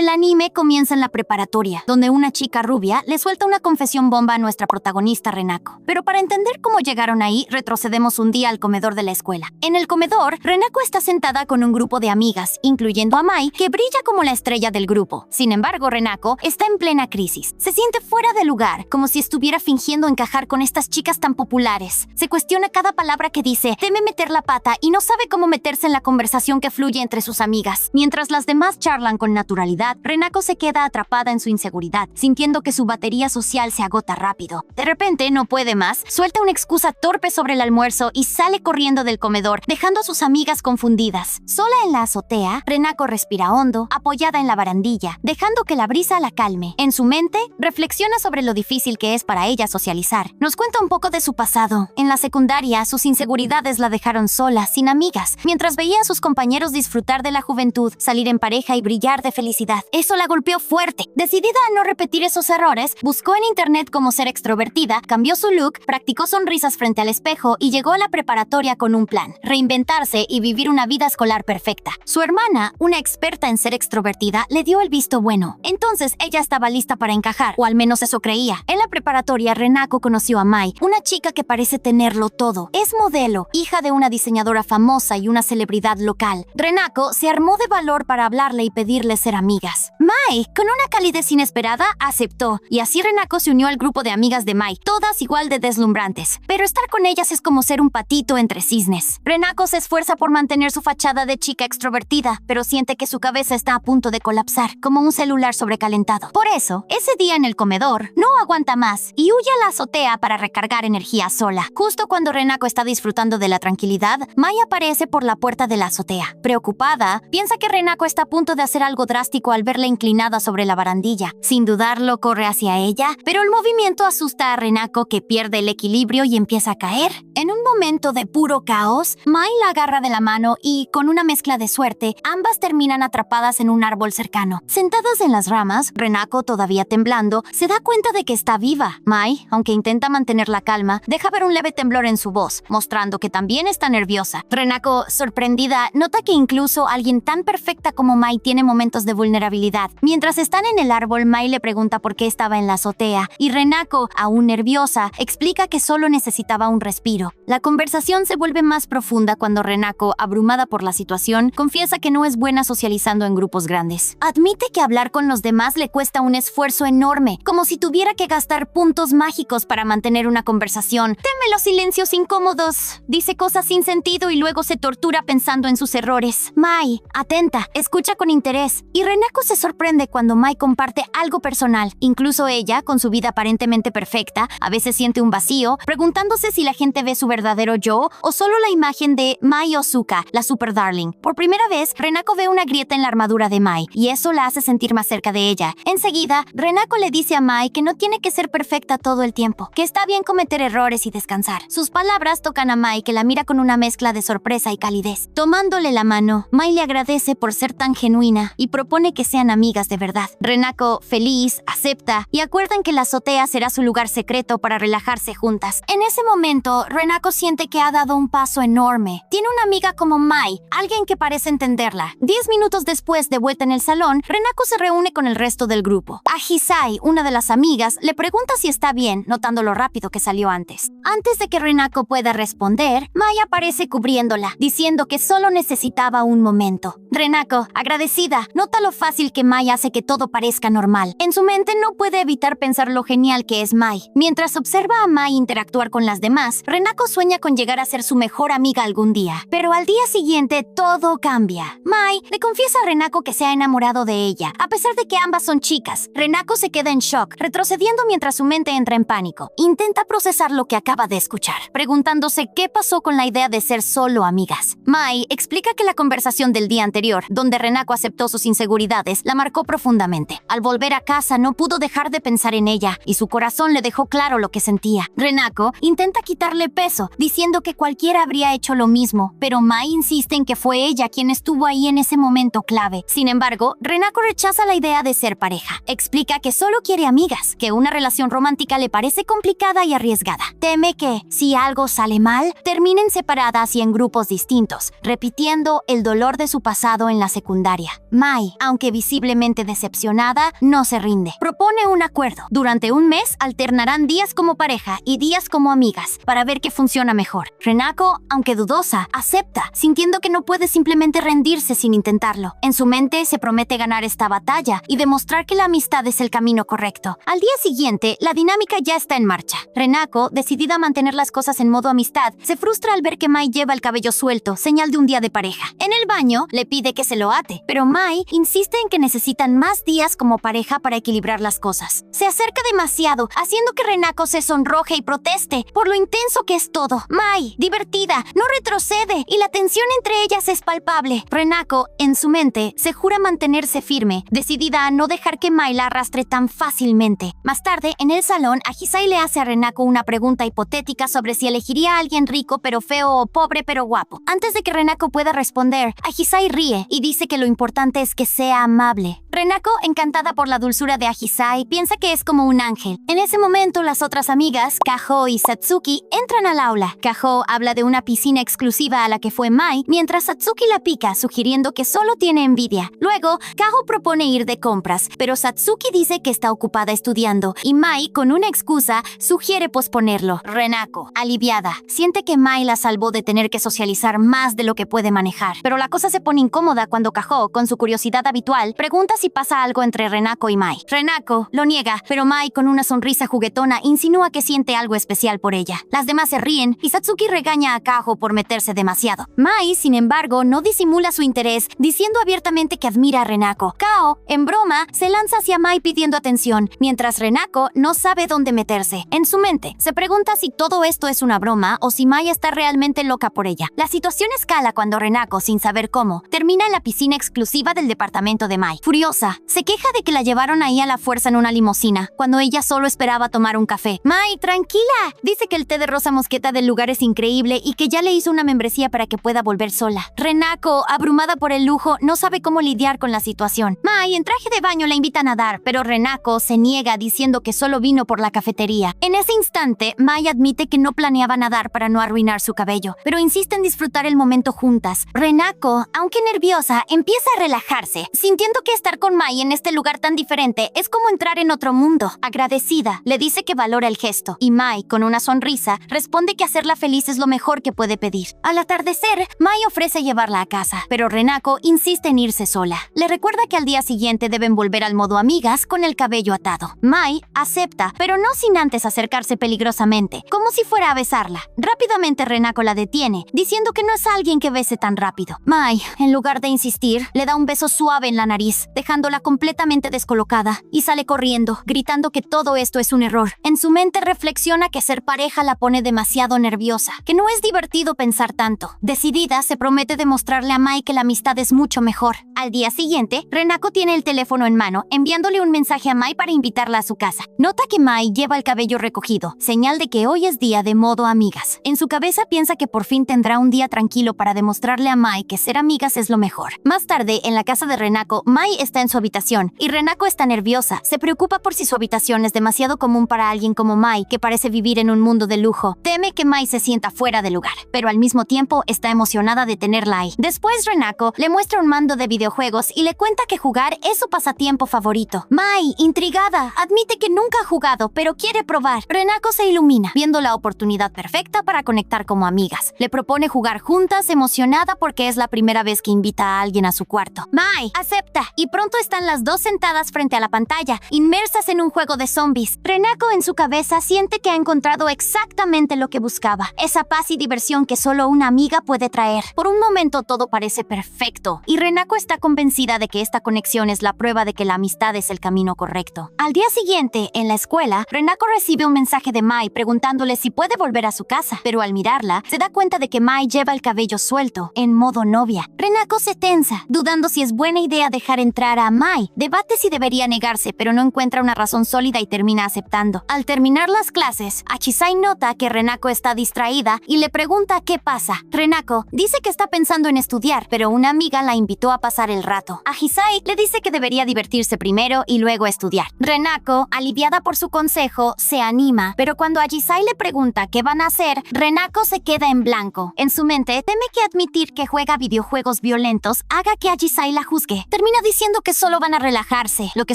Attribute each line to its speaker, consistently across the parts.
Speaker 1: El anime comienza en la preparatoria, donde una chica rubia le suelta una confesión bomba a nuestra protagonista Renako. Pero para entender cómo llegaron ahí, retrocedemos un día al comedor de la escuela. En el comedor, Renako está sentada con un grupo de amigas, incluyendo a Mai, que brilla como la estrella del grupo. Sin embargo, Renako está en plena crisis. Se siente fuera de lugar, como si estuviera fingiendo encajar con estas chicas tan populares. Se cuestiona cada palabra que dice, teme meter la pata y no sabe cómo meterse en la conversación que fluye entre sus amigas. Mientras las demás charlan con naturalidad, Renako se queda atrapada en su inseguridad, sintiendo que su batería social se agota rápido. De repente, no puede más, suelta una excusa torpe sobre el almuerzo y sale corriendo del comedor, dejando a sus amigas confundidas. Sola en la azotea, Renako respira hondo, apoyada en la barandilla, dejando que la brisa la calme. En su mente, reflexiona sobre lo difícil que es para ella socializar. Nos cuenta un poco de su pasado. En la secundaria, sus inseguridades la dejaron sola, sin amigas, mientras veía a sus compañeros disfrutar de la juventud, salir en pareja y brillar de felicidad. Eso la golpeó fuerte. Decidida a no repetir esos errores, buscó en internet cómo ser extrovertida, cambió su look, practicó sonrisas frente al espejo y llegó a la preparatoria con un plan: reinventarse y vivir una vida escolar perfecta. Su hermana, una experta en ser extrovertida, le dio el visto bueno. Entonces ella estaba lista para encajar, o al menos eso creía. En la preparatoria, Renako conoció a Mai, una chica que parece tenerlo todo. Es modelo, hija de una diseñadora famosa y una celebridad local. Renako se armó de valor para hablarle y pedirle ser amigas. Mai, con una calidez inesperada, aceptó, y así Renako se unió al grupo de amigas de Mai, todas igual de deslumbrantes. Pero estar con ellas es como ser un patito entre cisnes. Renako se esfuerza por mantener su fachada de chica extrovertida, pero siente que su cabeza está a punto de colapsar, como un celular sobrecalentado. Por eso, ese día en el comedor, no aguanta más y huye a la azotea para recargar energía sola. Justo cuando Renako está disfrutando de la tranquilidad, Mai aparece por la puerta de la azotea. Preocupada, piensa que Renako está a punto de hacer algo drástico al verla inclinada sobre la barandilla. Sin dudarlo, corre hacia ella, pero el movimiento asusta a Renako, que pierde el equilibrio y empieza a caer. En un momento de puro caos, Mai la agarra de la mano y, con una mezcla de suerte, ambas terminan atrapadas en un árbol cercano. Sentadas en las ramas, Renako, todavía temblando, se da cuenta de que está viva. Mai, aunque intenta mantener la calma, deja ver un leve temblor en su voz, mostrando que también está nerviosa. Renako, sorprendida, nota que incluso alguien tan perfecta como Mai tiene momentos de vulnerabilidad. Mientras están en el árbol, Mai le pregunta por qué estaba en la azotea, y Renako, aún nerviosa, explica que solo necesitaba un respiro. La conversación se vuelve más profunda cuando Renako, abrumada por la situación, confiesa que no es buena socializando en grupos grandes. Admite que hablar con los demás le cuesta un esfuerzo enorme, como si tuviera que gastar puntos mágicos para mantener una conversación. Teme los silencios incómodos, dice cosas sin sentido y luego se tortura pensando en sus errores. Mai, atenta, escucha con interés, y Renako se sorprende cuando Mai comparte algo personal. Incluso ella, con su vida aparentemente perfecta, a veces siente un vacío, preguntándose si la gente ve su verdadero yo o solo la imagen de Mai Ozuka, la super darling. Por primera vez, Renako ve una grieta en la armadura de Mai, y eso la hace sentir más cerca de ella. Enseguida, Renako le dice a Mai que no tiene que ser perfecta todo el tiempo, que está bien cometer errores y descansar. Sus palabras tocan a Mai, que la mira con una mezcla de sorpresa y calidez. Tomándole la mano, Mai le agradece por ser tan genuina y propone que sean amigas de verdad. Renako, feliz, acepta y acuerdan que la azotea será su lugar secreto para relajarse juntas. En ese momento, Renako siente que ha dado un paso enorme. Tiene una amiga como Mai, alguien que parece entenderla. 10 minutos después, de vuelta en el salón, Renako se reúne con el resto del grupo. A Hisai, una de las amigas, le pregunta si está bien, notando lo rápido que salió antes. Antes de que Renako pueda responder, Mai aparece cubriéndola, diciendo que solo necesitaba un momento. Renako, agradecida, nota lo fácil que Mai hace que todo parezca normal. En su mente no puede evitar pensar lo genial que es Mai. Mientras observa a Mai interactuar con las demás, Renako sueña con llegar a ser su mejor amiga algún día. Pero al día siguiente, todo cambia. Mai le confiesa a Renako que se ha enamorado de ella, a pesar de que ambas son chicas. Renako se queda en shock, retrocediendo mientras su mente entra en pánico. Intenta procesar lo que acaba de escuchar, preguntándose qué pasó con la idea de ser solo amigas. Mai explica que la conversación del día anterior, donde Renako aceptó sus inseguridades, la marcó profundamente. Al volver a casa, no pudo dejar de pensar en ella, y su corazón le dejó claro lo que sentía. Renako intenta quitarle peso, diciendo que cualquiera habría hecho lo mismo, pero Mai insiste en que fue ella quien estuvo ahí en ese momento clave. Sin embargo, Renako rechaza la idea de ser pareja. Explica que solo quiere amigas, que una relación romántica le parece complicada y arriesgada. Teme que, si algo sale mal, terminen separadas y en grupos distintos, repitiendo el dolor de su pasado en la secundaria. Mai, aunque aunque visiblemente decepcionada, no se rinde. Propone un acuerdo. Durante un mes alternarán días como pareja y días como amigas para ver qué funciona mejor. Renako, aunque dudosa, acepta, sintiendo que no puede simplemente rendirse sin intentarlo. En su mente se promete ganar esta batalla y demostrar que la amistad es el camino correcto. Al día siguiente, la dinámica ya está en marcha. Renako, decidida a mantener las cosas en modo amistad, se frustra al ver que Mai lleva el cabello suelto, señal de un día de pareja. En el baño, le pide que se lo ate, pero Mai insiste en que necesitan más días como pareja para equilibrar las cosas. Se acerca demasiado, haciendo que Renako se sonroje y proteste por lo intenso que es todo. Mai, divertida, no retrocede y la tensión entre ellas es palpable. Renako, en su mente, se jura mantenerse firme, decidida a no dejar que Mai la arrastre tan fácilmente. Más tarde, en el salón, Ahisai le hace a Renako una pregunta hipotética sobre si elegiría a alguien rico pero feo o pobre pero guapo. Antes de que Renako pueda responder, Ahisai ríe y dice que lo importante es que sea amable. Renako, encantada por la dulzura de Ahisai, piensa que es como un ángel. En ese momento, las otras amigas, Kaho y Satsuki, entran al aula. Kaho habla de una piscina exclusiva a la que fue Mai, mientras Satsuki la pica, sugiriendo que solo tiene envidia. Luego, Kaho propone ir de compras, pero Satsuki dice que está ocupada estudiando, y Mai, con una excusa, sugiere posponerlo. Renako, aliviada, siente que Mai la salvó de tener que socializar más de lo que puede manejar. Pero la cosa se pone incómoda cuando Kaho, con su curiosidad habitual, pregunta si pasa algo entre Renako y Mai. Renako lo niega, pero Mai, con una sonrisa juguetona, insinúa que siente algo especial por ella. Las demás se ríen y Satsuki regaña a Kaho por meterse demasiado. Mai, sin embargo, no disimula su interés, diciendo abiertamente que admira a Renako. Kao, en broma, se lanza hacia Mai pidiendo atención, mientras Renako no sabe dónde meterse. En su mente, se pregunta si todo esto es una broma o si Mai está realmente loca por ella. La situación escala cuando Renako, sin saber cómo, termina en la piscina exclusiva del departamento de Mai. Furiosa, se queja de que la llevaron ahí a la fuerza en una limusina, cuando ella solo esperaba tomar un café. Mai, tranquila, dice que el té de rosa mosqueta del lugar es increíble y que ya le hizo una membresía para que pueda volver sola. Renako, abrumada por el lujo, no sabe cómo lidiar con la situación. Mai, en traje de baño, la invita a nadar, pero Renako se niega diciendo que solo vino por la cafetería. En ese instante, Mai admite que no planeaba nadar para no arruinar su cabello, pero insiste en disfrutar el momento juntas. Renako, aunque nerviosa, empieza a relajarse, sintiendo que estar con Mai en este lugar tan diferente es como entrar en otro mundo. Agradecida, le dice que valora el gesto, y Mai, con una sonrisa, responde que hacerla feliz es lo mejor que puede pedir. Al atardecer, Mai ofrece llevarla a casa, pero Renako insiste en irse sola. Le recuerda que al día siguiente deben volver al modo amigas con el cabello atado. Mai acepta, pero no sin antes acercarse peligrosamente, como si fuera a besarla. Rápidamente Renako la detiene, diciendo que no es alguien que bese tan rápido. Mai, en lugar de insistir, le da un beso suave en la nariz, dejándola completamente descolocada, y sale corriendo, gritando que todo esto es un error. En su mente reflexiona que ser pareja la pone demasiado nerviosa, que no es divertido pensar tanto. Decidida, se promete demostrarle a Mai que la amistad es mucho mejor. Al día siguiente, Renako tiene el teléfono en mano, enviándole un mensaje a Mai para invitarla a su casa. Nota que Mai lleva el cabello recogido, señal de que hoy es día de modo amigas. En su cabeza piensa que por fin tendrá un día tranquilo para demostrarle a Mai que ser amigas es lo mejor. Más tarde, en la casa de Renako, Mai está en su habitación, y Renako está nerviosa. Se preocupa por si su habitación es demasiado común para alguien como Mai, que parece vivir en un mundo de lujo. Teme que Mai se sienta fuera de lugar, pero al mismo tiempo está emocionada de tenerla ahí. Después Renako le muestra un mando de videojuegos y le cuenta que jugar es su pasatiempo favorito. Mai, intrigada, admite que nunca ha jugado, pero quiere probar. Renako se ilumina, viendo la oportunidad perfecta para conectar como amigas. Le propone jugar juntas, emocionada porque es la primera vez que invita a alguien a su cuarto. Mai acepta, y pronto están las dos sentadas frente a la pantalla, inmersas en un juego de zombies. Renako en su cabeza siente que ha encontrado exactamente lo que buscaba, esa paz y diversión que solo una amiga puede traer. Por un momento todo parece perfecto, y Renako está convencida de que esta conexión es la prueba de que la amistad es el camino correcto. Al día siguiente, en la escuela, Renako recibe un mensaje de Mai preguntándole si puede volver a su casa, pero al mirarla, se da cuenta de que Mai lleva el cabello suelto, en modo novia. Renako se tensa, dudando si es buena idea dejar entrar a Mai. Debate si debería negarse, pero no encuentra una razón sólida y termina aceptando. Al terminar las clases, Ahisai nota que Renako está distraída y le pregunta qué pasa. Renako dice que está pensando en estudiar, pero una amiga la invitó a pasar el rato. Ahisai le dice que debería divertirse primero y luego estudiar. Renako, aliviada por su consejo, se anima, pero cuando Ahisai le pregunta qué van a hacer, Renako se queda en blanco. En su mente, teme que admitir que juega videojuegos violentos haga que Ahisai la juzgue. termina diciendo que solo van a relajarse, lo que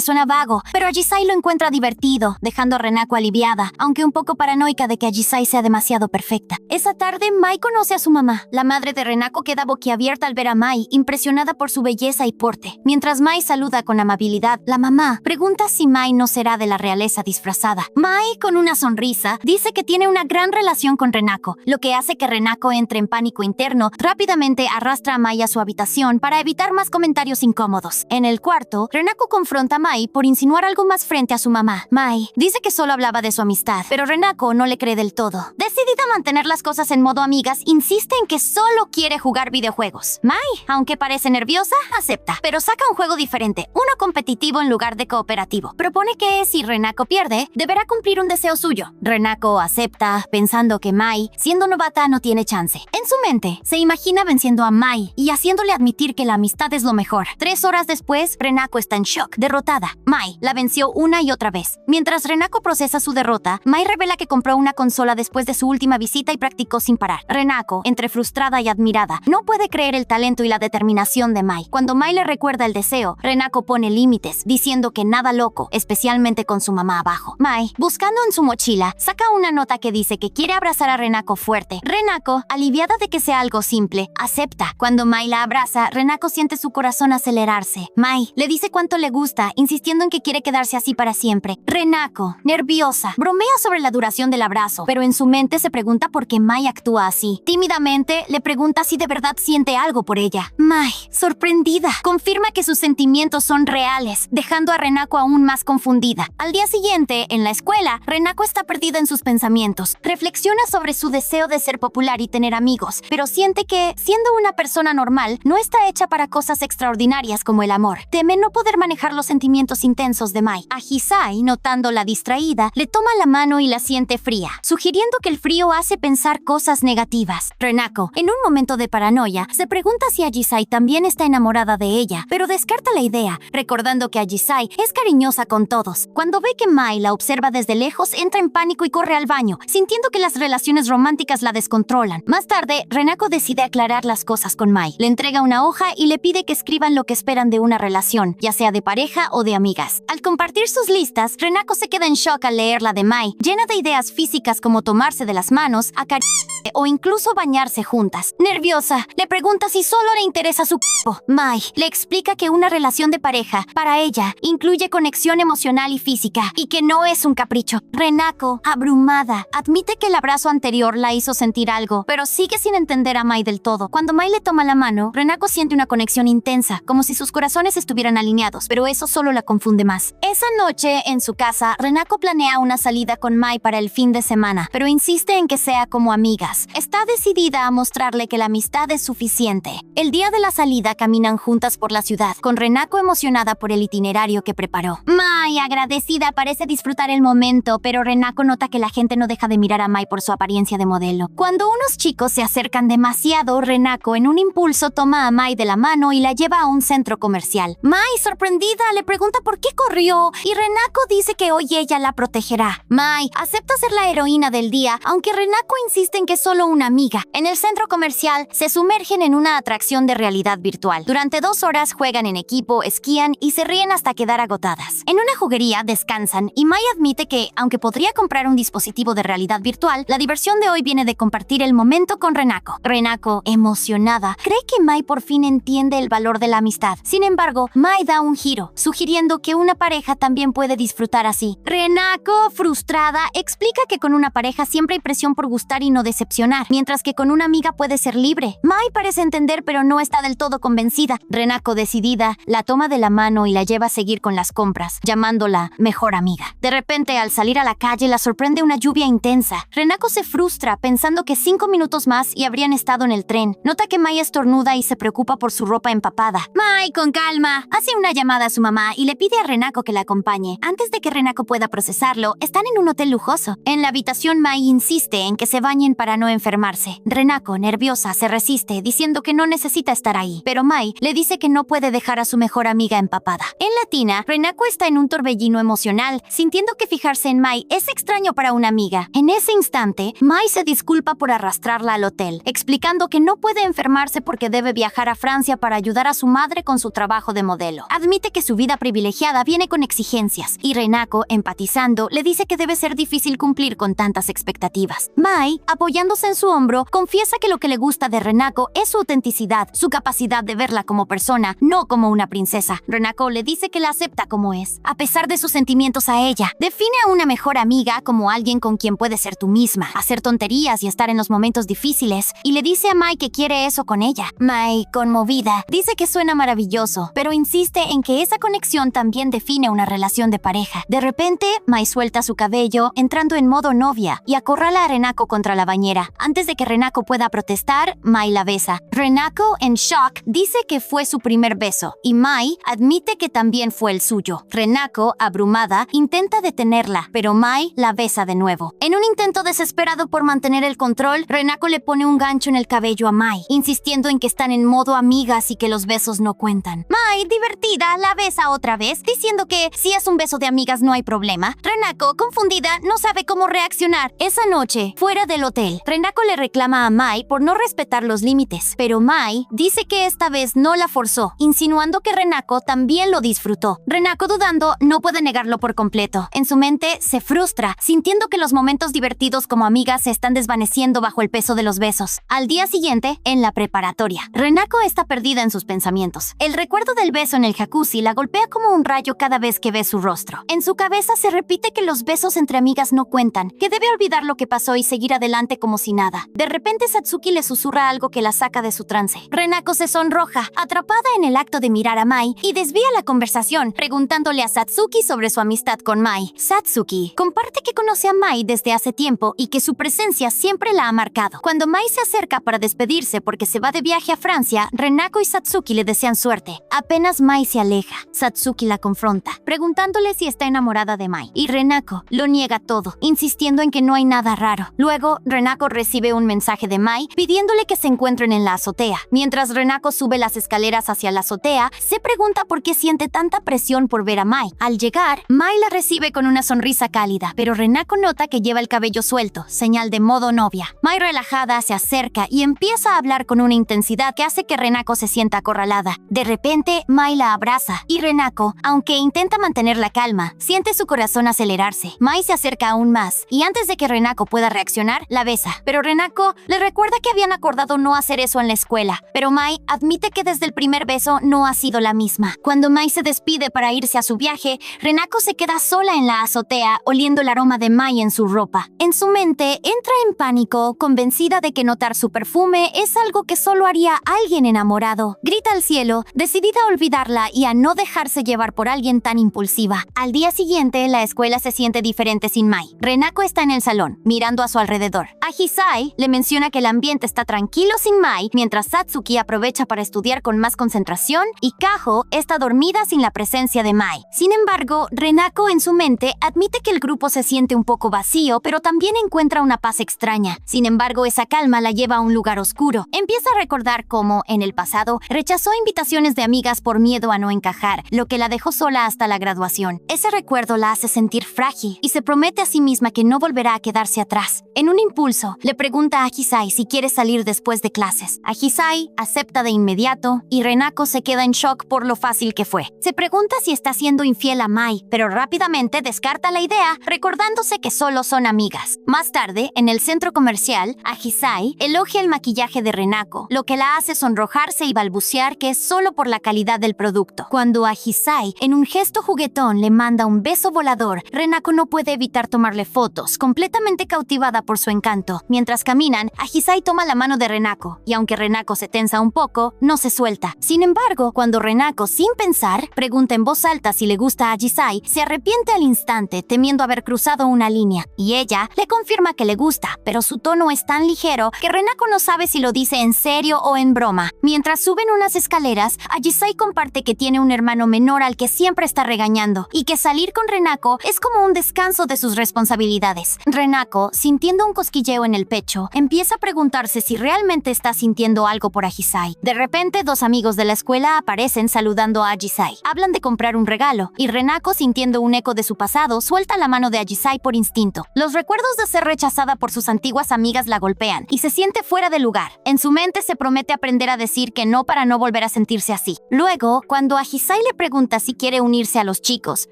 Speaker 1: suena vago, pero Ajisai lo encuentra divertido, dejando a Renako aliviada, aunque un poco paranoica de que Ajisai sea demasiado perfecta. Esa tarde, Mai conoce a su mamá. La madre de Renako queda boquiabierta al ver a Mai, impresionada por su belleza y porte. Mientras Mai saluda con amabilidad, la mamá pregunta si Mai no será de la realeza disfrazada. Mai, con una sonrisa, dice que tiene una gran relación con Renako, lo que hace que Renako entre en pánico interno. Rápidamente arrastra a Mai a su habitación para evitar más comentarios incómodos. En el cuarto, Renako confronta a Mai por insinuar algo más frente a su mamá. Mai dice que solo hablaba de su amistad, pero Renako no le cree del todo. Decidida a mantener las cosas en modo amigas, insiste en que solo quiere jugar videojuegos. Mai, aunque parece nerviosa, acepta, pero saca un juego diferente, uno competitivo en lugar de cooperativo. Propone que si Renako pierde, deberá cumplir un deseo suyo. Renako acepta, pensando que Mai, siendo novata, no tiene chance. En su mente, se imagina venciendo a Mai y haciéndole admitir que la amistad es lo mejor. 3 horas después, Renako está en shock, derrotada. Mai la venció una y otra vez. Mientras Renako procesa su derrota, Mai revela que compró una consola después de su última visita y practicó sin parar. Renako, entre frustrada y admirada, no puede creer el talento y la determinación de Mai. Cuando Mai le recuerda el deseo, Renako pone límites, diciendo que nada loco, especialmente con su mamá abajo. Mai, buscando en su mochila, saca una nota que dice que quiere abrazar a Renako fuerte. Renako, aliviada de que sea algo simple, acepta. Cuando Mai la abraza, Renako siente su corazón acelerarse. Mai le dice cuánto le gusta, insistiendo en que quiere quedarse así para siempre. Renako, nerviosa, bromea sobre la duración del abrazo, pero en su mente se pregunta por qué Mai actúa así. Tímidamente, le pregunta si de verdad siente algo por ella. Mai, sorprendida, confirma que sus sentimientos son reales, dejando a Renako aún más confundida. Al día siguiente, en la escuela, Renako está perdida en sus pensamientos. Reflexiona sobre su deseo de ser popular y tener amigos, pero siente que, siendo una persona normal, no está hecha para cosas extraordinarias como el amor. Teme no poder manejar los sentimientos intensos de Mai. Ajisai, notándola distraída, le toma la mano y la siente fría, sugiriendo que el frío hace pensar cosas negativas. Renako, en un momento de paranoia, se pregunta si Ajisai también está enamorada de ella, pero descarta la idea, recordando que Ajisai es cariñosa con todos. Cuando ve que Mai la observa desde lejos, entra en pánico y corre al baño, sintiendo que las relaciones románticas la descontrolan. Más tarde, Renako decide aclarar las cosas con Mai. Le entrega una hoja y le pide que escriban lo que esperan de una relación, ya sea de pareja o de amigas. Al compartir sus listas, Renako se queda en shock al leer la de Mai, llena de ideas físicas como tomarse de las manos, acariciarse o incluso bañarse juntas. Nerviosa, le pregunta si solo le interesa su cuerpo. Mai le explica que una relación de pareja, para ella, incluye conexión emocional y física, y que no es un capricho. Renako, abrumada, admite que el abrazo anterior la hizo sentir algo, pero sigue sin entender a Mai del todo. Cuando Mai le toma la mano, Renako siente una conexión intensa, como si sus corazones estuvieran alineados, pero eso solo la confunde más. Esa noche, en su casa, Renako planea una salida con Mai para el fin de semana, pero insiste en que sea como amigas. Está decidida a mostrarle que la amistad es suficiente. El día de la salida caminan juntas por la ciudad, con Renako emocionada por el itinerario que preparó. Mai, agradecida, parece disfrutar el momento, pero Renako nota que la gente no deja de mirar a Mai por su apariencia de modelo. Cuando unos chicos se acercan demasiado, Renako, en un impulso, toma a Mai de la mano y la lleva a un centro comercial. Mai, sorprendida, le pregunta por qué corrió, y Renako dice que hoy ella la protegerá. Mai acepta ser la heroína del día, aunque Renako insiste en que es solo una amiga. En el centro comercial, se sumergen en una atracción de realidad virtual. Durante 2 horas juegan en equipo, esquían y se ríen hasta quedar agotadas. En una juguería descansan y Mai admite que, aunque podría comprar un dispositivo de realidad virtual, la diversión de hoy viene de compartir el momento con Renako. Renako, emocionada, cree que Mai por fin entiende el valor de la amistad. Sin embargo, Mai da un giro, sugiriendo que una pareja también puede disfrutar así. Renako, frustrada, explica que con una pareja siempre hay presión por gustar y no decepcionar, mientras que con una amiga puede ser libre. Mai parece entender, pero no está del todo convencida. Renako, decidida, la toma de la mano y la lleva a seguir con las compras, llamándola mejor amiga. De repente, al salir a la calle, la sorprende una lluvia intensa. Renako se frustra, pensando que 5 minutos más y habrían estado en el tren. Nota que Mai estornuda y se preocupa por su ropa empapada. Mai, con calma, hace una llamada a su mamá y le pide a Renako que la acompañe. Antes de que Renako pueda procesarlo, están en un hotel lujoso. En la habitación, Mai insiste en que se bañen para no enfermarse. Renako, nerviosa, se resiste, diciendo que no necesita estar ahí, pero Mai le dice que no puede dejar a su mejor amiga empapada. En la tina, Renako está en un torbellino emocional, sintiendo que fijarse en Mai es extraño para una amiga. En ese instante, Mai se disculpa por arrastrarla al hotel, explicando que no puede enfermarse porque debe viajar a Francia para ayudar a su madre con su trabajo de modelo. Admite que su vida privilegiada viene con exigencias, y Renako, empatizando, le dice que debe ser difícil cumplir con tantas expectativas. Mai, apoyándose en su hombro, confiesa que lo que le gusta de Renako es su autenticidad, su capacidad de verla como persona, no como una princesa. Renako le dice que la acepta como es, a pesar de sus sentimientos a ella. Define a una mejor amiga como alguien con quien puedes ser tú misma, hacer tonterías y estar en los momentos difíciles, y le dice a Mai que quiere eso con ella. Mai, conmovida, dice que suena maravilloso, pero insiste en que esa conexión también define una relación de pareja. De repente, Mai suelta su cabello, entrando en modo novia, y acorrala a Renako contra la bañera. Antes de que Renako pueda protestar, Mai la besa. Renako, en shock, dice que fue su primer beso, y Mai admite que también fue el suyo. Renako, abrumada, intenta detenerla, pero Mai la besa de nuevo. En un intento desesperado por mantener el control, Renako le pone un gancho en el cabello a Mai, insistiendo en que están en modo amigas y que los besos no cuentan. Mai, divertida, la besa otra vez, diciendo que si es un beso de amigas no hay problema. Renako, confundida, no sabe cómo reaccionar. Esa noche, fuera del hotel, Renako le reclama a Mai por no respetar los límites, pero Mai dice que esta vez no la forzó, insinuando que Renako también lo disfrutó. Renako, dudando, no puede negarlo por completo. En su mente, se frustra, sintiendo que los momentos divertidos como amigas se están desvaneciendo bajo el peso de los besos. Al día siguiente, en la preparatoria, Renako está perdida en sus pensamientos. El recuerdo del beso en el jacuzzi la golpea como un rayo cada vez que ve su rostro. En su cabeza se repite que los besos entre amigas no cuentan, que debe olvidar lo que pasó y seguir adelante como si nada. De repente, Satsuki le susurra algo que la saca de su trance. Renako se sonroja, atrapada en el acto de mirar a Mai, y desvía la conversación, preguntándole a Satsuki sobre su amistad con Mai. Satsuki comparte que conoce a Mai desde hace tiempo y que su presencia siempre la ha marcado. Cuando Mai se acerca para despedirse porque se va de viaje a Francia, Renako y Satsuki le desean suerte. Apenas Mai se aleja, Satsuki la confronta, preguntándole si está enamorada de Mai, y Renako lo niega todo, insistiendo en que no hay nada raro. Luego, Renako recibe un mensaje de Mai pidiéndole que se encuentren en la azotea. Mientras Renako sube las escaleras hacia la azotea, se pregunta por qué siente tanta presión por ver a Mai. Al llegar, Mai la recibe con una sonrisa cálida, pero Renako nota que lleva el cabello suelto, señal de modo novia. Mai, relajada, se acerca y empieza a hablar con una intensidad que hace que Renako se sienta acorralada. De repente, Mai la abraza, y Renako, aunque intenta mantener la calma, siente su corazón acelerarse. Mai se acerca aún más, y antes de que Renako pueda reaccionar, la besa. Pero Renako le recuerda que habían acordado no hacer eso en la escuela. Pero Mai admite que desde el primer beso no ha sido la misma. Cuando Mai se despide para irse a su viaje, Renako se queda sola en la azotea, oliendo el aroma de Mai en su ropa. En su mente, entra en pánico, convencida de que notar su perfume es algo que solo haría alguien enamorado. Grita al cielo, decidida a olvidarla y a no dejarse llevar por alguien tan impulsiva. Al día siguiente, la escuela se siente diferente sin Mai. Renako está en el salón, mirando a su alrededor. A Hisai le menciona que el ambiente está tranquilo sin Mai, mientras Satsuki aprovecha para estudiar con más concentración y Kaho está dormida sin la presencia de Mai. Sin embargo, Renako en su mente admite que el grupo se siente un poco vacío, pero también encuentra una paz extraña. Sin embargo, esa calma la lleva a un lugar oscuro. Empieza a recordar cómo, en el pasado, rechazó invitaciones de amigas por miedo a no encajar, lo que la dejó sola hasta la graduación. Ese recuerdo la hace sentir frágil y se promete a sí misma que no volverá a quedarse atrás. En un impulso, le pregunta a Hisai si quiere salir después de clases. A Hisai acepta de inmediato y Renako se queda en shock por lo fácil que fue. Se pregunta si está siendo infiel a Mai, pero rápidamente descarta la idea, recordándose que solo son amigas. Más tarde, en el centro comercial, a Hisai elogia el maquillaje de Renako, lo que la hace sonrojarse y balbucear que es solo por la calidad del producto. Cuando a Hisai, en un gesto juguetón, le manda un beso volador, Renako no puede evitar tomarle fotos, completamente cautivada por su encanto. Mientras caminan, a Hisai toma la mano de Renako, y aunque Renako se tensa un poco, no se suelta. Sin embargo, cuando Renako, sin pensar, pregunta en voz alta si le gusta a Hisai, se arrepiente al instante, temiendo haber cruzado una línea, y ella le confirma que le gusta, pero su tono es tan ligero que Renako no sabe si lo dice en serio o en broma. Mientras suben unas escaleras, Hisai comparte que tiene un hermano menor al que siempre está regañando, y que salir con Renako es como un descanso de sus responsabilidades. Renako, sintiendo un cosquilleo en el pecho, empieza a preguntarse si realmente está sintiendo algo por Hisai. De repente, dos amigos de la escuela aparecen saludando a Hisai. Hablan de comprar un regalo, y Renako, sintiendo un eco de su pasado, suelta la mano de Hisai por instinto. Los recuerdos de ser rechazada por sus antiguas amigas la golpean, y se siente fuera de lugar. En su mente se promete aprender a decir que no para no volver a sentir sentirse así. Luego, cuando Ahisai le pregunta si quiere unirse a los chicos,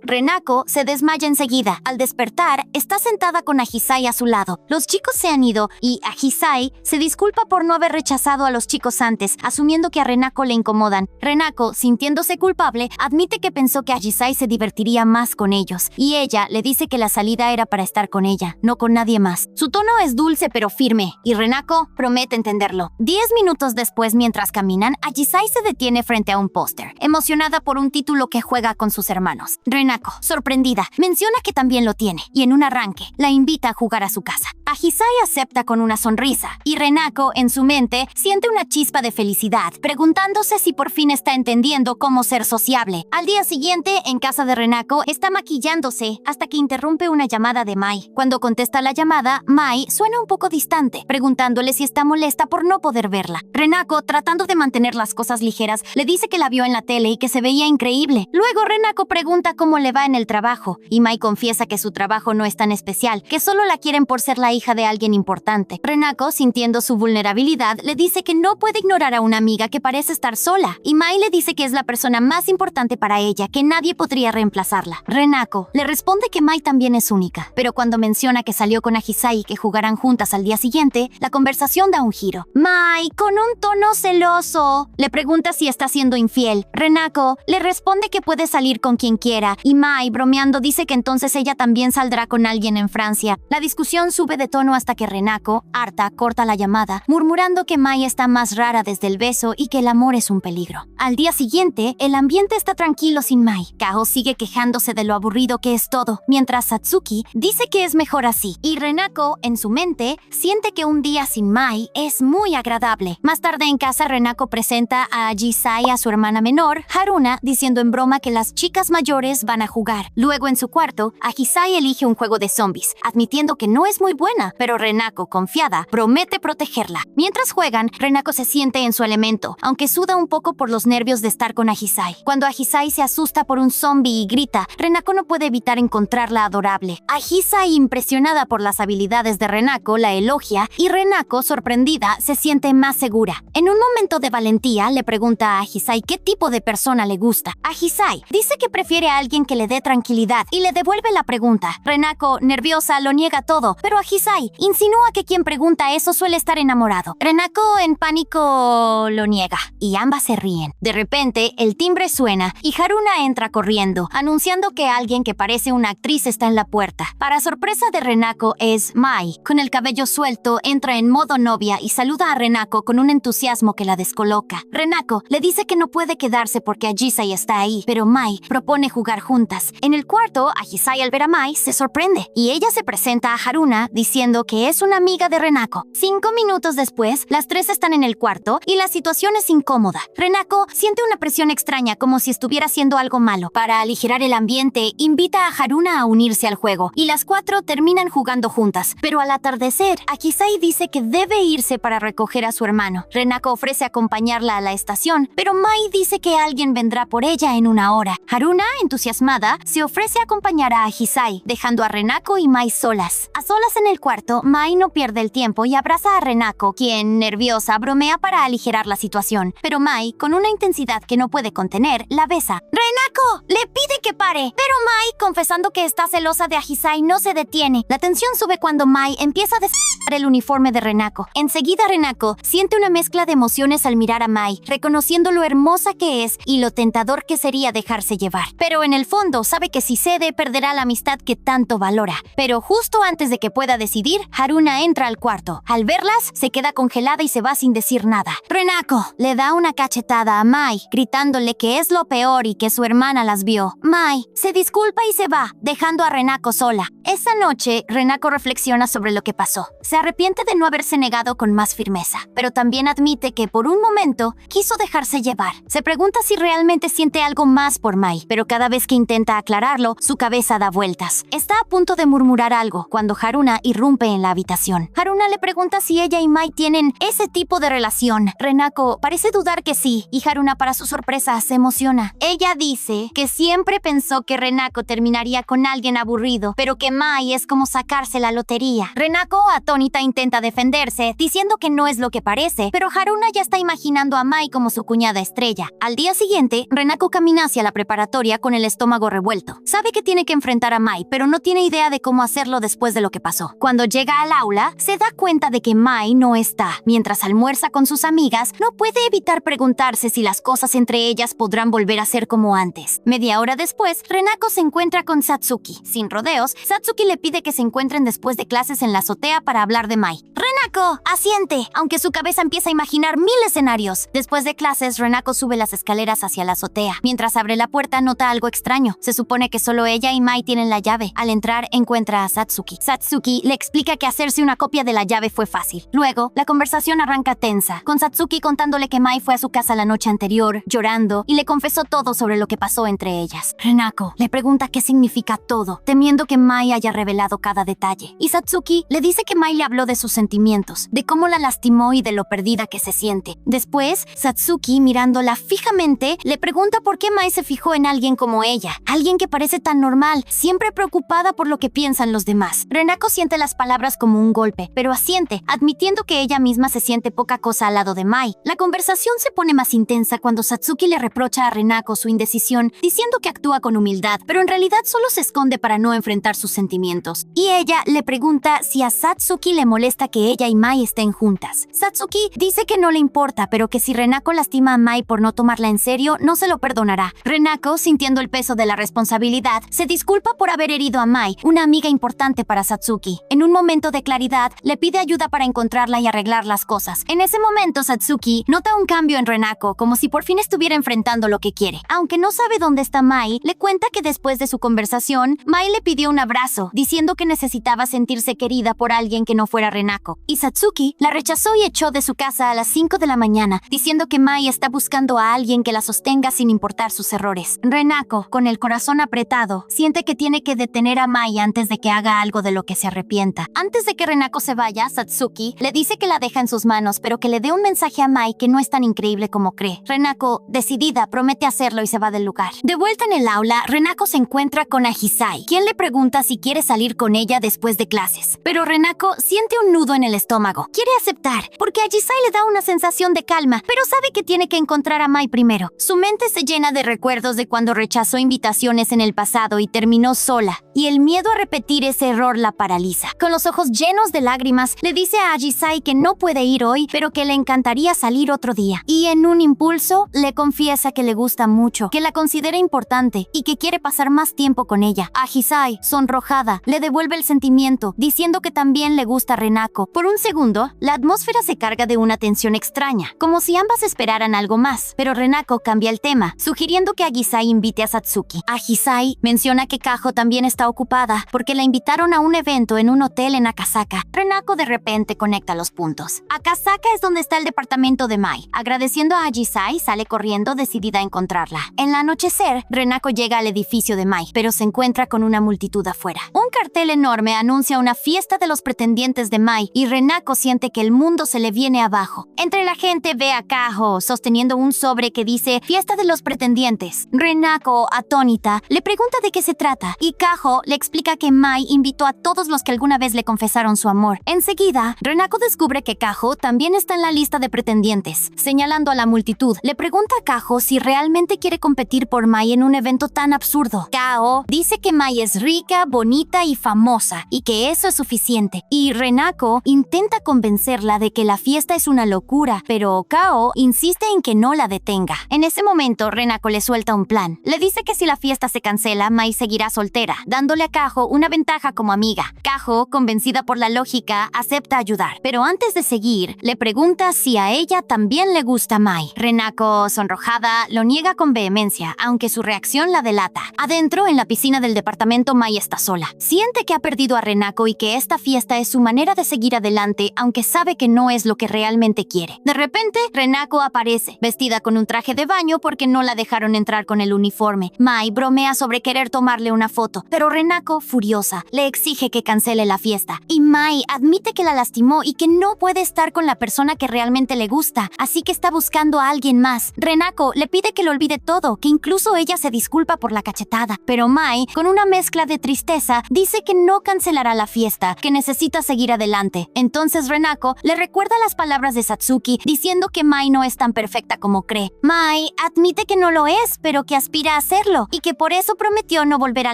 Speaker 1: Renako se desmaya enseguida. Al despertar, está sentada con Ahisai a su lado. Los chicos se han ido y Ahisai se disculpa por no haber rechazado a los chicos antes, asumiendo que a Renako le incomodan. Renako, sintiéndose culpable, admite que pensó que Ahisai se divertiría más con ellos, y ella le dice que la salida era para estar con ella, no con nadie más. Su tono es dulce pero firme, y Renako promete entenderlo. 10 minutos después, mientras caminan, Ahisai se detiene frente a un póster, emocionada por un título que juega con sus hermanos. Renako, sorprendida, menciona que también lo tiene, y en un arranque, la invita a jugar a su casa. Ahisai acepta con una sonrisa, y Renako, en su mente, siente una chispa de felicidad, preguntándose si por fin está entendiendo cómo ser sociable. Al día siguiente, en casa de Renako, está maquillándose hasta que interrumpe una llamada de Mai. Cuando contesta la llamada, Mai suena un poco distante, preguntándole si está molesta por no poder verla. Renako, tratando de mantener las cosas ligeras, le dice que la vio en la tele y que se veía increíble. Luego Renako pregunta cómo le va en el trabajo, y Mai confiesa que su trabajo no es tan especial, que solo la quieren por ser la hija de alguien importante. Renako, sintiendo su vulnerabilidad, le dice que no puede ignorar a una amiga que parece estar sola, y Mai le dice que es la persona más importante para ella, que nadie podría reemplazarla. Renako le responde que Mai también es única, pero cuando menciona que salió con Ahisai y que jugarán juntas al día siguiente, la conversación da un giro. Mai, con un tono celoso, le pregunta si está siendo infiel. Renako le responde que puede salir con quien quiera, y Mai, bromeando, dice que entonces ella también saldrá con alguien en Francia. La discusión sube de tono hasta que Renako, harta, corta la llamada, murmurando que Mai está más rara desde el beso y que el amor es un peligro. Al día siguiente, el ambiente está tranquilo sin Mai. Kao sigue quejándose de lo aburrido que es todo, mientras Satsuki dice que es mejor así, y Renako, en su mente, siente que un día sin Mai es muy agradable. Más tarde en casa, Renako presenta a Ahisai a su hermana menor, Haruna, diciendo en broma que las chicas mayores van a jugar. Luego en su cuarto, Ahisai elige un juego de zombies, admitiendo que no es muy buena, pero Renako, confiada, promete protegerla. Mientras juegan, Renako se siente en su elemento, aunque suda un poco por los nervios de estar con Ahisai. Cuando Ahisai se asusta por un zombie y grita, Renako no puede evitar encontrarla adorable. Ahisai, impresionada por las habilidades de Renako, la elogia, y Renako, sorprendida, se siente más segura. En un momento de valentía, le pregunta a Ahisai qué tipo de persona le gusta. Ahisai dice que prefiere a alguien que le dé tranquilidad y le devuelve la pregunta. Renako, nerviosa, lo niega todo, pero Ahisai insinúa que quien pregunta eso suele estar enamorado. Renako, en pánico, lo niega, y ambas se ríen. De repente, el timbre suena y Haruna entra corriendo, anunciando que alguien que parece una actriz está en la puerta. Para sorpresa de Renako, es Mai. Con el cabello suelto, entra en modo novia y saluda a Renako con un entusiasmo que la descoloca. Renako le dice que no puede quedarse porque Ahisai está ahí, pero Mai propone jugar juntas. En el cuarto, Ahisai, al ver a Mai, se sorprende, y ella se presenta a Haruna diciendo que es una amiga de Renako. 5 minutos después, las tres están en el cuarto y la situación es incómoda. Renako siente una presión extraña, como si estuviera haciendo algo malo. Para aligerar el ambiente, invita a Haruna a unirse al juego, y las 4 terminan jugando juntas. Pero al atardecer, Ahisai dice que debe irse para recoger a su hermano. Renako ofrece acompañarla a la estación, pero Mai dice que alguien vendrá por ella en una hora. Haruna, entusiasmada, se ofrece a acompañar a Ahisai, dejando a Renako y Mai solas. A solas en el cuarto, Mai no pierde el tiempo y abraza a Renako, quien, nerviosa, bromea para aligerar la situación. Pero Mai, con una intensidad que no puede contener, la besa. ¡Renako! Le pide que pare, pero Mai, confesando que está celosa de Ahisai, no se detiene. La tensión sube cuando Mai empieza a desarmar el uniforme de Renako. Enseguida Renako siente una mezcla de emociones al mirar a Mai, reconociendo lo hermosa que es y lo tentador que sería dejarse llevar. Pero en el fondo sabe que si cede, perderá la amistad que tanto valora. Pero justo antes de que pueda decidir, Haruna entra al cuarto. Al verlas, se queda congelada y se va sin decir nada. Renako le da una cachetada a Mai, gritándole que es lo peor y que su hermana las vio. Mai se disculpa y se va, dejando a Renako sola. Esa noche, Renako reflexiona sobre lo que pasó. Se arrepiente de no haberse negado con más firmeza, pero también admite que por un momento quiso dejarse llevar. Se pregunta si realmente siente algo más por Mai, pero cada vez que intenta aclararlo, su cabeza da vueltas. Está a punto de murmurar algo cuando Haruna irrumpe irrumpe en la habitación. Haruna le pregunta si ella y Mai tienen ese tipo de relación. Renako parece dudar que sí, y Haruna, para su sorpresa, se emociona. Ella dice que siempre pensó que Renako terminaría con alguien aburrido, pero que Mai es como sacarse la lotería. Renako, atónita, intenta defenderse, diciendo que no es lo que parece, pero Haruna ya está imaginando a Mai como su cuñada estrella. Al día siguiente, Renako camina hacia la preparatoria con el estómago revuelto. Sabe que tiene que enfrentar a Mai, pero no tiene idea de cómo hacerlo después de lo que pasó. Cuando llega al aula, se da cuenta de que Mai no está. Mientras almuerza con sus amigas, no puede evitar preguntarse si las cosas entre ellas podrán volver a ser como antes. Media hora después, Renako se encuentra con Satsuki. Sin rodeos, Satsuki le pide que se encuentren después de clases en la azotea para hablar de Mai. Renako asiente, aunque su cabeza empieza a imaginar 1000 escenarios. Después de clases, Renako sube las escaleras hacia la azotea. Mientras abre la puerta, nota algo extraño. Se supone que solo ella y Mai tienen la llave. Al entrar, encuentra a Satsuki. Satsuki le explica que hacerse una copia de la llave fue fácil. Luego, la conversación arranca tensa, con Satsuki contándole que Mai fue a su casa la noche anterior, llorando, y le confesó todo sobre lo que pasó entre ellas. Renako le pregunta qué significa todo, temiendo que Mai haya revelado cada detalle. Y Satsuki le dice que Mai le habló de sus sentimientos, de cómo la lastimó y de lo perdida que se siente. Después, Satsuki, mirándola fijamente, le pregunta por qué Mai se fijó en alguien como ella, alguien que parece tan normal, siempre preocupada por lo que piensan los demás. Renako siente las palabras como un golpe, pero asiente, admitiendo que ella misma se siente poca cosa al lado de Mai. La conversación se pone más intensa cuando Satsuki le reprocha a Renako su indecisión, diciendo que actúa con humildad, pero en realidad solo se esconde para no enfrentar sus sentimientos. Y ella le pregunta si a Satsuki le molesta que ella y Mai estén juntas. Satsuki dice que no le importa, pero que si Renako lastima a Mai por no tomarla en serio, no se lo perdonará. Renako, sintiendo el peso de la responsabilidad, se disculpa por haber herido a Mai, una amiga importante para Satsuki. En un momento de claridad, le pide ayuda para encontrarla y arreglar las cosas. En ese momento, Satsuki nota un cambio en Renako, como si por fin estuviera enfrentando lo que quiere. Aunque no sabe dónde está Mai, le cuenta que después de su conversación, Mai le pidió un abrazo, diciendo que necesitaba sentirse querida por alguien que no fuera Renako. Y Satsuki la rechazó y echó de su casa a las 5 de la mañana, diciendo que Mai está buscando a alguien que la sostenga sin importar sus errores. Renako, con el corazón apretado, siente que tiene que detener a Mai antes de que haga algo de lo que se arrepienta. Antes de que Renako se vaya, Satsuki le dice que la deja en sus manos, pero que le dé un mensaje a Mai que no es tan increíble como cree. Renako, decidida, promete hacerlo y se va del lugar. De vuelta en el aula, Renako se encuentra con Ahisai, quien le pregunta si quiere salir con ella después de clases. Pero Renako siente un nudo en el estómago. Quiere aceptar, porque Ahisai le da una sensación de calma, pero sabe que tiene que encontrar a Mai primero. Su mente se llena de recuerdos de cuando rechazó invitaciones en el pasado y terminó sola, y el miedo a repetir ese error la paraliza. Con los ojos llenos de lágrimas, le dice a Ahisai que no puede ir hoy, pero que le encantaría salir otro día. Y en un impulso, le confiesa que le gusta mucho, que la considera importante y que quiere pasar más tiempo con ella. Ahisai, sonrojada, le devuelve el sentimiento, diciendo que también le gusta Renako. Por un segundo, la atmósfera se carga de una tensión extraña, como si ambas esperaran algo más, pero Renako cambia el tema, sugiriendo que Ahisai invite a Satsuki. Ahisai menciona que Kaho también está ocupada, porque la invitaron a un evento en un hotel en Akasaka. Renako de repente conecta los puntos. Akasaka es donde está el departamento de Mai. Agradeciendo a Ahisai, sale corriendo decidida a encontrarla. En el anochecer, Renako llega al edificio de Mai, pero se encuentra con una multitud afuera. Un cartel enorme anuncia una fiesta de los pretendientes de Mai, y Renako siente que el mundo se le viene abajo. Entre la gente ve a Kaho sosteniendo un sobre que dice Fiesta de los pretendientes. Renako, atónita, le pregunta de qué se trata, y Kaho le explica que Mai invitó a todos los que alguna vez le confesaron su amor. Enseguida, Renako descubre que Kaho también está en la lista de pretendientes. Señalando a la multitud, le pregunta a Kaho si realmente quiere competir por Mai en un evento tan absurdo. Kaho dice que Mai es rica, bonita y famosa, y que eso es suficiente. Y Renako intenta convencerla de que la fiesta es una locura, pero Kaho insiste en que no la detenga. En ese momento, Renako le suelta un plan. Le dice que si la fiesta se cancela, Mai seguirá soltera, dándole a Kaho una ventaja como amiga. Kaho, convencida por la lógica, acepta ayudar. Pero antes de seguir, le pregunta si a ella también le gusta Mai. Renako, sonrojada, lo niega con vehemencia, aunque su reacción la delata. Adentro, en la piscina del departamento, Mai está sola. Siente que ha perdido a Renako y que esta fiesta es su manera de seguir adelante, aunque sabe que no es lo que realmente quiere. De repente, Renako aparece, vestida con un traje de baño porque no la dejaron entrar con el uniforme. Mai bromea sobre querer tomarle una foto, pero Renako, furiosa, le exige que cancele la fiesta. Y Mai admite que la lastimó y que no puede estar con la persona que realmente le gusta, así que está buscando a alguien más. Renako le pide que lo olvide todo, que incluso ella se disculpa por la cachetada, pero Mai, con una mezcla de tristeza, dice que no cancelará la fiesta, que necesita seguir adelante. Entonces Renako le recuerda las palabras de Satsuki, diciendo que Mai no es tan perfecta como cree. Mai admite que no lo es, pero que aspira a hacerlo, y que por eso prometió no volver a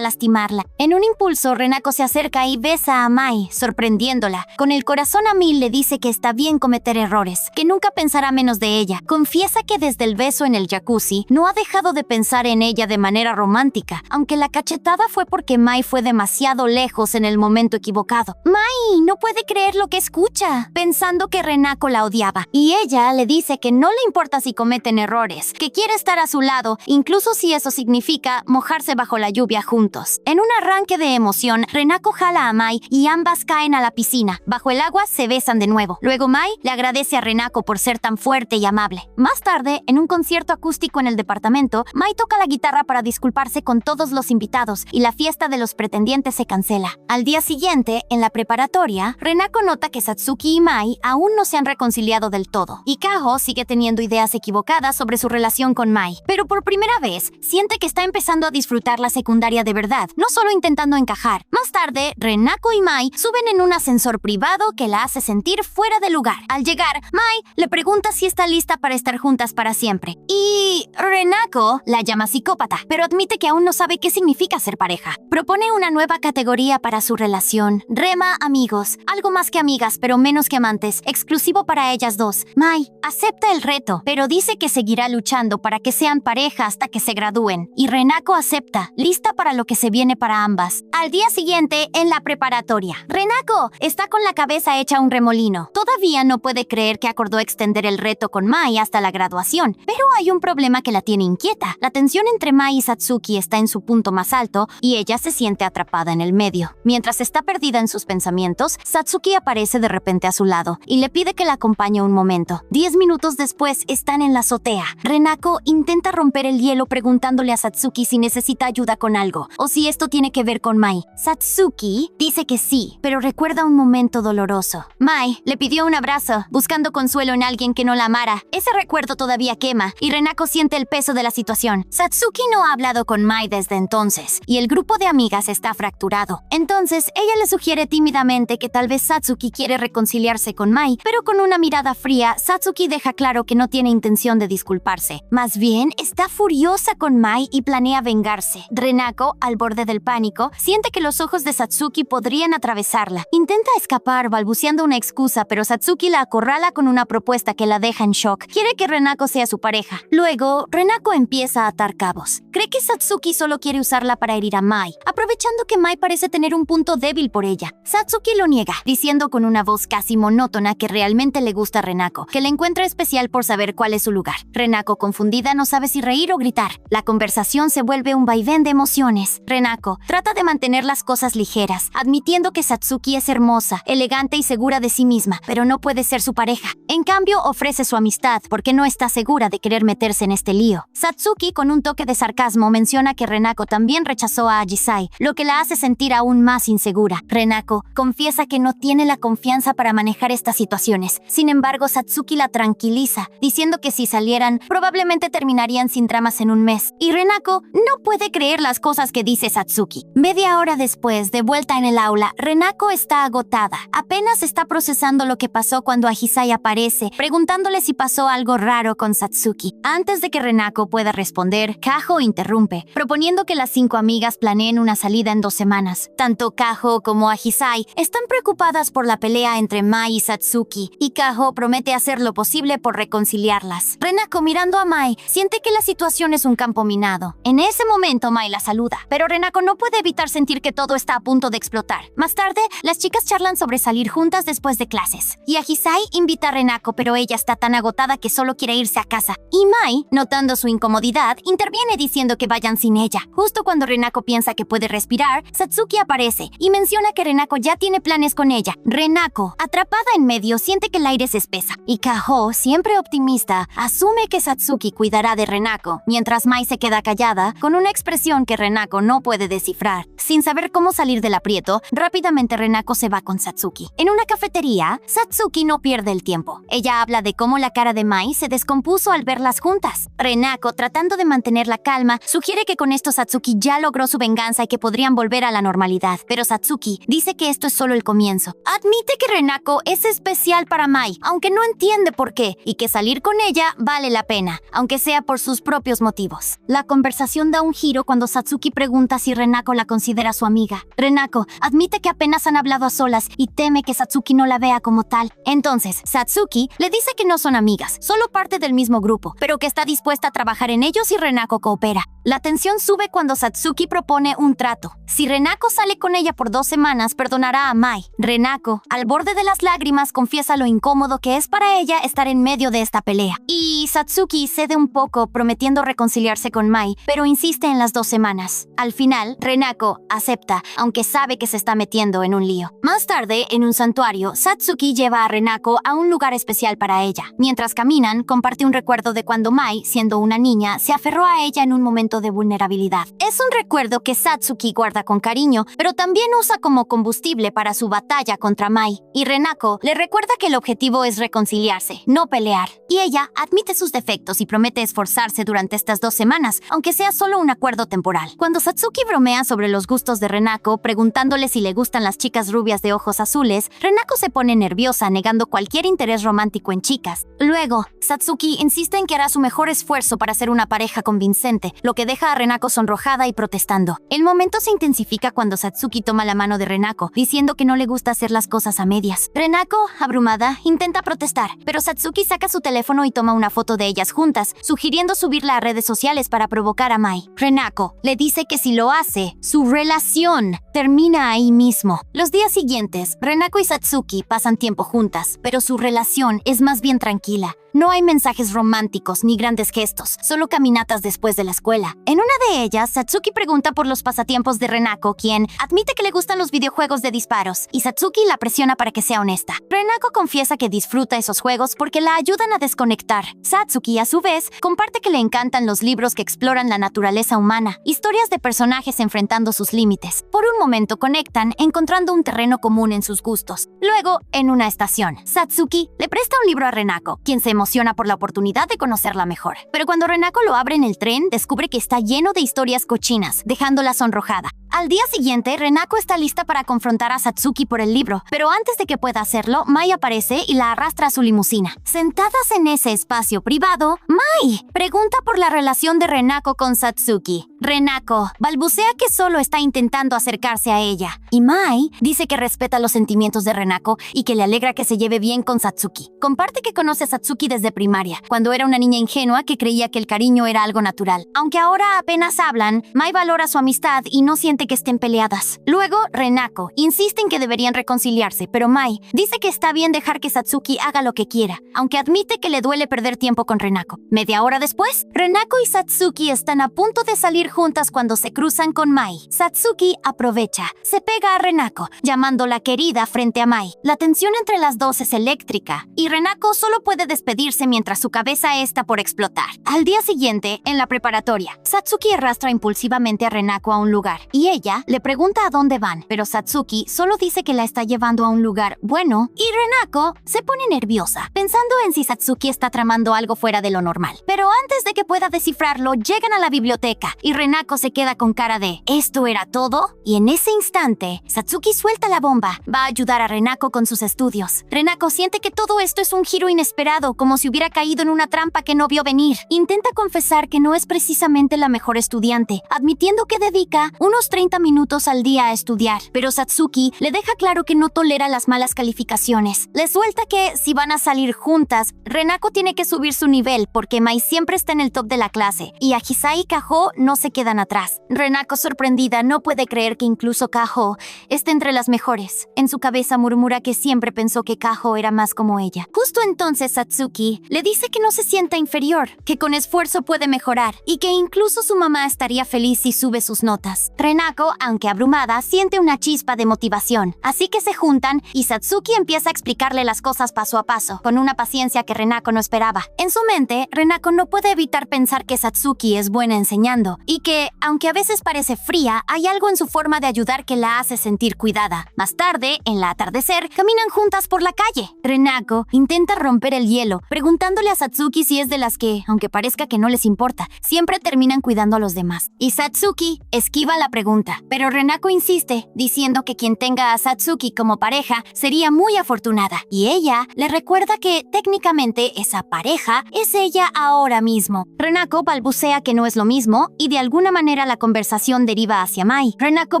Speaker 1: lastimarla. En un impulso, Renako se acerca y besa a Mai, sorprendiéndola. Con el corazón a mil le dice que está bien cometer errores, que nunca pensará menos de ella. Confiesa que desde el beso en el jacuzzi no ha dejado de pensar en ella de manera romántica, aunque la cachetada fue porque Mai fue demasiado lejos en el momento equivocado. Mai no puede creer lo que escucha, pensando que Renako la odiaba, y ella le dice que no le importa si cometen errores, que quiere estar a su lado, incluso si eso significa mojarse bajo la lluvia juntos. En un arranque de emoción, Renako jala a Mai y ambas caen a la piscina. Bajo el agua se besan de nuevo. Luego Mai le agradece a Renako por ser tan fuerte y amable. Más tarde, en un concierto acústico en el departamento, Mai toca la guitarra para disculparse con todos los invitados y la fiesta de los pretendientes se cancela. Al día siguiente, en la preparatoria, Renako nota que Satsuki y Mai aún no se han reconciliado del todo, y Kaho sigue teniendo ideas equivocadas sobre su relación con Mai. Pero por primera vez, siente que está empezando a disfrutar la secundaria de verdad, no solo intentando encajar. Más tarde, Renako y Mai suben en un ascensor privado que la hace sentir fuera de lugar. Al llegar, Mai le pregunta si está lista para estar juntas para siempre. Y Renako la llama psicópata, pero admite que aún no sabe qué significa ser pareja. Propone una nueva categoría para su relación: Rema Amigos, algo más que amigas pero menos que amantes, exclusivo para ellas dos. Mai acepta el reto, pero dice que seguirá luchando para que sean pareja hasta que se gradúen. Y Renako acepta, lista para lo que se viene para ambas. Al día siguiente, en la preparatoria, Renako está con la cabeza hecha un remolino. Todavía no puede creer que acordó extender el reto con Mai hasta la graduación, pero hay un problema que la tiene inquieta. La tensión entre Mai y Satsuki está en su punto más alto y ella se siente atrapada en el medio. Mientras está perdida en sus pensamientos, Satsuki aparece de repente a su lado y le pide que la acompañe un momento. 10 minutos después están en la azotea. Renako intenta romper el hielo preguntándole a Satsuki si necesita ayuda con algo o si esto tiene que ver con Mai. Satsuki dice que sí, pero recuerda un momento doloroso. Mai le pidió un abrazo, buscando consuelo en alguien que no la amara. Ese recuerdo todavía quema y Renako siente el peso de la situación. Satsuki no ha hablado con Mai desde entonces y el grupo de amigas está fracturado. Entonces, ella le sugiere tímidamente que tal vez Satsuki quiere reconciliarse con Mai, pero con una mirada fría, Satsuki deja claro que no tiene intención de disculparse. Más bien, está furiosa con Mai y planea vengarse. Renako, al borde del pánico, siente que los ojos de Satsuki podrían atravesarla. Intenta escapar balbuceando una excusa, pero Satsuki la acorrala con una propuesta que la deja en shock. Quiere que Renako sea su pareja. Luego, Renako empieza a atar cabos. Cree que Satsuki solo quiere usarla para herir a Mai, aprovechando que Mai parece tener un punto débil por ella. Satsuki lo niega, diciendo con una voz casi monótona que realmente le gusta a Renako, que le encuentra especial por saber cuál es su lugar. Renako, confundida, no sabe si reír o gritar. La conversación se vuelve un vaivén de emociones. Renako trata de mantener las cosas ligeras, admitiendo que Satsuki es hermosa, elegante y segura de sí misma, pero no puede ser su pareja. En cambio, ofrece su amistad porque no está segura de querer meterse en este lío. Satsuki, con un toque de sarcasmo, menciona que Renako también rechazó a Ajisai, lo que la hace sentir aún más insegura. Renako confiesa que no tiene la confianza para manejar estas situaciones. Sin embargo, Satsuki la tranquiliza, diciendo que si salieran, probablemente terminarían sin dramas en un mes. Y Renako no puede creer las cosas que dice Satsuki. Media hora después, de vuelta en el aula, Renako está agotada. Apenas está procesando lo que pasó cuando Ajisai aparece, preguntándole si pasó algo raro con Satsuki. Antes de que Renako pueda responder, Kaho interrumpe, proponiendo que las 5 amigas planeen una salida en 2 semanas. Tanto Kaho como Ajisai están preocupadas por la pelea entre Mai y Satsuki, y Kaho promete hacer lo posible por reconciliarlas. Renako, mirando a Mai, siente que la situación es un campo minado. En ese momento, Mai la saluda, pero Renako no puede evitar sentir que todo está a punto de explotar. Más tarde, las chicas charlan sobre salir juntas después de clases, y Ajisai invita a Renako, pero ella está tan agotada que solo quiere irse a casa. Y Mai, notando su incomodidad, interviene diciendo que vayan sin ella. Justo cuando Renako piensa que puede respirar, Satsuki Satsuki aparece y menciona que Renako ya tiene planes con ella. Renako, atrapada en medio, siente que el aire se espesa. Y Kaho, siempre optimista, asume que Satsuki cuidará de Renako, mientras Mai se queda callada, con una expresión que Renako no puede descifrar. Sin saber cómo salir del aprieto, rápidamente Renako se va con Satsuki. En una cafetería, Satsuki no pierde el tiempo. Ella habla de cómo la cara de Mai se descompuso al verlas juntas. Renako, tratando de mantener la calma, sugiere que con esto Satsuki ya logró su venganza y que podrían volver a la normalidad. Pero Satsuki dice que esto es solo el comienzo. Admite que Renako es especial para Mai, aunque no entiende por qué, y que salir con ella vale la pena, aunque sea por sus propios motivos. La conversación da un giro cuando Satsuki pregunta si Renako la considera su amiga. Renako admite que apenas han hablado a solas y teme que Satsuki no la vea como tal. Entonces, Satsuki le dice que no son amigas, solo parte del mismo grupo, pero que está dispuesta a trabajar en ellos si Renako coopera. La tensión sube cuando Satsuki propone un trato. Si Renako sale con ella por 2 semanas, perdonará a Mai. Renako, al borde de las lágrimas, confiesa lo incómodo que es para ella estar en medio de esta pelea. Y Satsuki cede un poco, prometiendo reconciliarse con Mai, pero insiste en las 2 semanas. Al final, Renako acepta, aunque sabe que se está metiendo en un lío. Más tarde, en un santuario, Satsuki lleva a Renako a un lugar especial para ella. Mientras caminan, comparte un recuerdo de cuando Mai, siendo una niña, se aferró a ella en un momento de vulnerabilidad. Es un recuerdo que Satsuki guarda con cariño, pero también usa como combustible para su batalla contra Mai. Y Renako le recuerda que el objetivo es reconciliarse, no pelear. Y ella admite sus defectos y promete esforzarse durante estas 2 semanas, aunque sea solo un acuerdo temporal. Cuando Satsuki bromea sobre los gustos de Renako, preguntándole si le gustan las chicas rubias de ojos azules, Renako se pone nerviosa, negando cualquier interés romántico en chicas. Luego, Satsuki insiste en que hará su mejor esfuerzo para ser una pareja convincente, lo que deja a Renako sonrojada y protestando. El momento se intensifica cuando Satsuki toma la mano de Renako, diciendo que no le gusta hacer las cosas a medias. Renako, abrumada, intenta protestar, pero Satsuki saca su teléfono y toma una foto de ellas juntas, sugiriendo subirla a redes sociales para provocar a Mai. Renako le dice que si lo hace, su relación termina ahí mismo. Los días siguientes, Renako y Satsuki pasan tiempo juntas, pero su relación es más bien tranquila. No hay mensajes románticos ni grandes gestos, solo caminatas después de la escuela. En una de ellas, Satsuki pregunta por los pasatiempos de Renako, quien admite que le gustan los videojuegos de disparos, y Satsuki la presiona para que sea honesta. Renako confiesa que disfruta esos juegos porque la ayudan a desconectar. Satsuki, a su vez, comparte que le encantan los libros que exploran la naturaleza humana, historias de personajes enfrentando sus límites. Por un momento conectan, encontrando un terreno común en sus gustos. Luego, en una estación, Satsuki le presta un libro a Renako, quien se emociona por la oportunidad de conocerla mejor. Pero cuando Renako lo abre en el tren, descubre que está lleno de historias cochinas, dejándola sonrojada. Al día siguiente, Renako está lista para confrontar a Satsuki por el libro, pero antes de que pueda hacerlo, Mai aparece y la arrastra a su limusina. Sentadas en ese espacio privado, Mai pregunta por la relación de Renako con Satsuki. Renako balbucea que solo está intentando acercarse a ella, y Mai dice que respeta los sentimientos de Renako y que le alegra que se lleve bien con Satsuki. Comparte que conoce a Satsuki desde primaria, cuando era una niña ingenua que creía que el cariño era algo natural. Aunque ahora apenas hablan, Mai valora su amistad y no siente que estén peleadas. Luego, Renako insiste en que deberían reconciliarse, pero Mai dice que está bien dejar que Satsuki haga lo que quiera, aunque admite que le duele perder tiempo con Renako. Media hora después, Renako y Satsuki están a punto de salir juntas cuando se cruzan con Mai. Satsuki aprovecha, se pega a Renako, llamándola querida frente a Mai. La tensión entre las dos es eléctrica, y Renako solo puede despedirse mientras su cabeza está por explotar. Al día siguiente, en la preparatoria, Satsuki arrastra impulsivamente a Renako a un lugar, y ella le pregunta a dónde van, pero Satsuki solo dice que la está llevando a un lugar bueno, y Renako se pone nerviosa, pensando en si Satsuki está tramando algo fuera de lo normal. Pero antes de que pueda descifrarlo, llegan a la biblioteca, y Renako se queda con cara de ¿esto era todo? Y en ese instante, Satsuki suelta la bomba. Va a ayudar a Renako con sus estudios. Renako siente que todo esto es un giro inesperado, como si hubiera caído en una trampa que no vio venir. Intenta confesar que no es precisamente la mejor estudiante, admitiendo que dedica unos 30 minutos al día a estudiar. Pero Satsuki le deja claro que no tolera las malas calificaciones. Le suelta que, si van a salir juntas, Renako tiene que subir su nivel porque Mai siempre está en el top de la clase, y a Hisai y Kaho no se se quedan atrás. Renako, sorprendida, no puede creer que incluso Kaho esté entre las mejores. En su cabeza murmura que siempre pensó que Kaho era más como ella. Justo entonces Satsuki le dice que no se sienta inferior, que con esfuerzo puede mejorar y que incluso su mamá estaría feliz si sube sus notas. Renako, aunque abrumada, siente una chispa de motivación, así que se juntan y Satsuki empieza a explicarle las cosas paso a paso, con una paciencia que Renako no esperaba. En su mente, Renako no puede evitar pensar que Satsuki es buena enseñando y que, aunque a veces parece fría, hay algo en su forma de ayudar que la hace sentir cuidada. Más tarde, en el atardecer, caminan juntas por la calle. Renako intenta romper el hielo, preguntándole a Satsuki si es de las que, aunque parezca que no les importa, siempre terminan cuidando a los demás. Y Satsuki esquiva la pregunta, pero Renako insiste, diciendo que quien tenga a Satsuki como pareja sería muy afortunada. Y ella le recuerda que técnicamente esa pareja es ella ahora mismo. Renako balbucea que no es lo mismo y de alguna manera la conversación deriva hacia Mai. Renako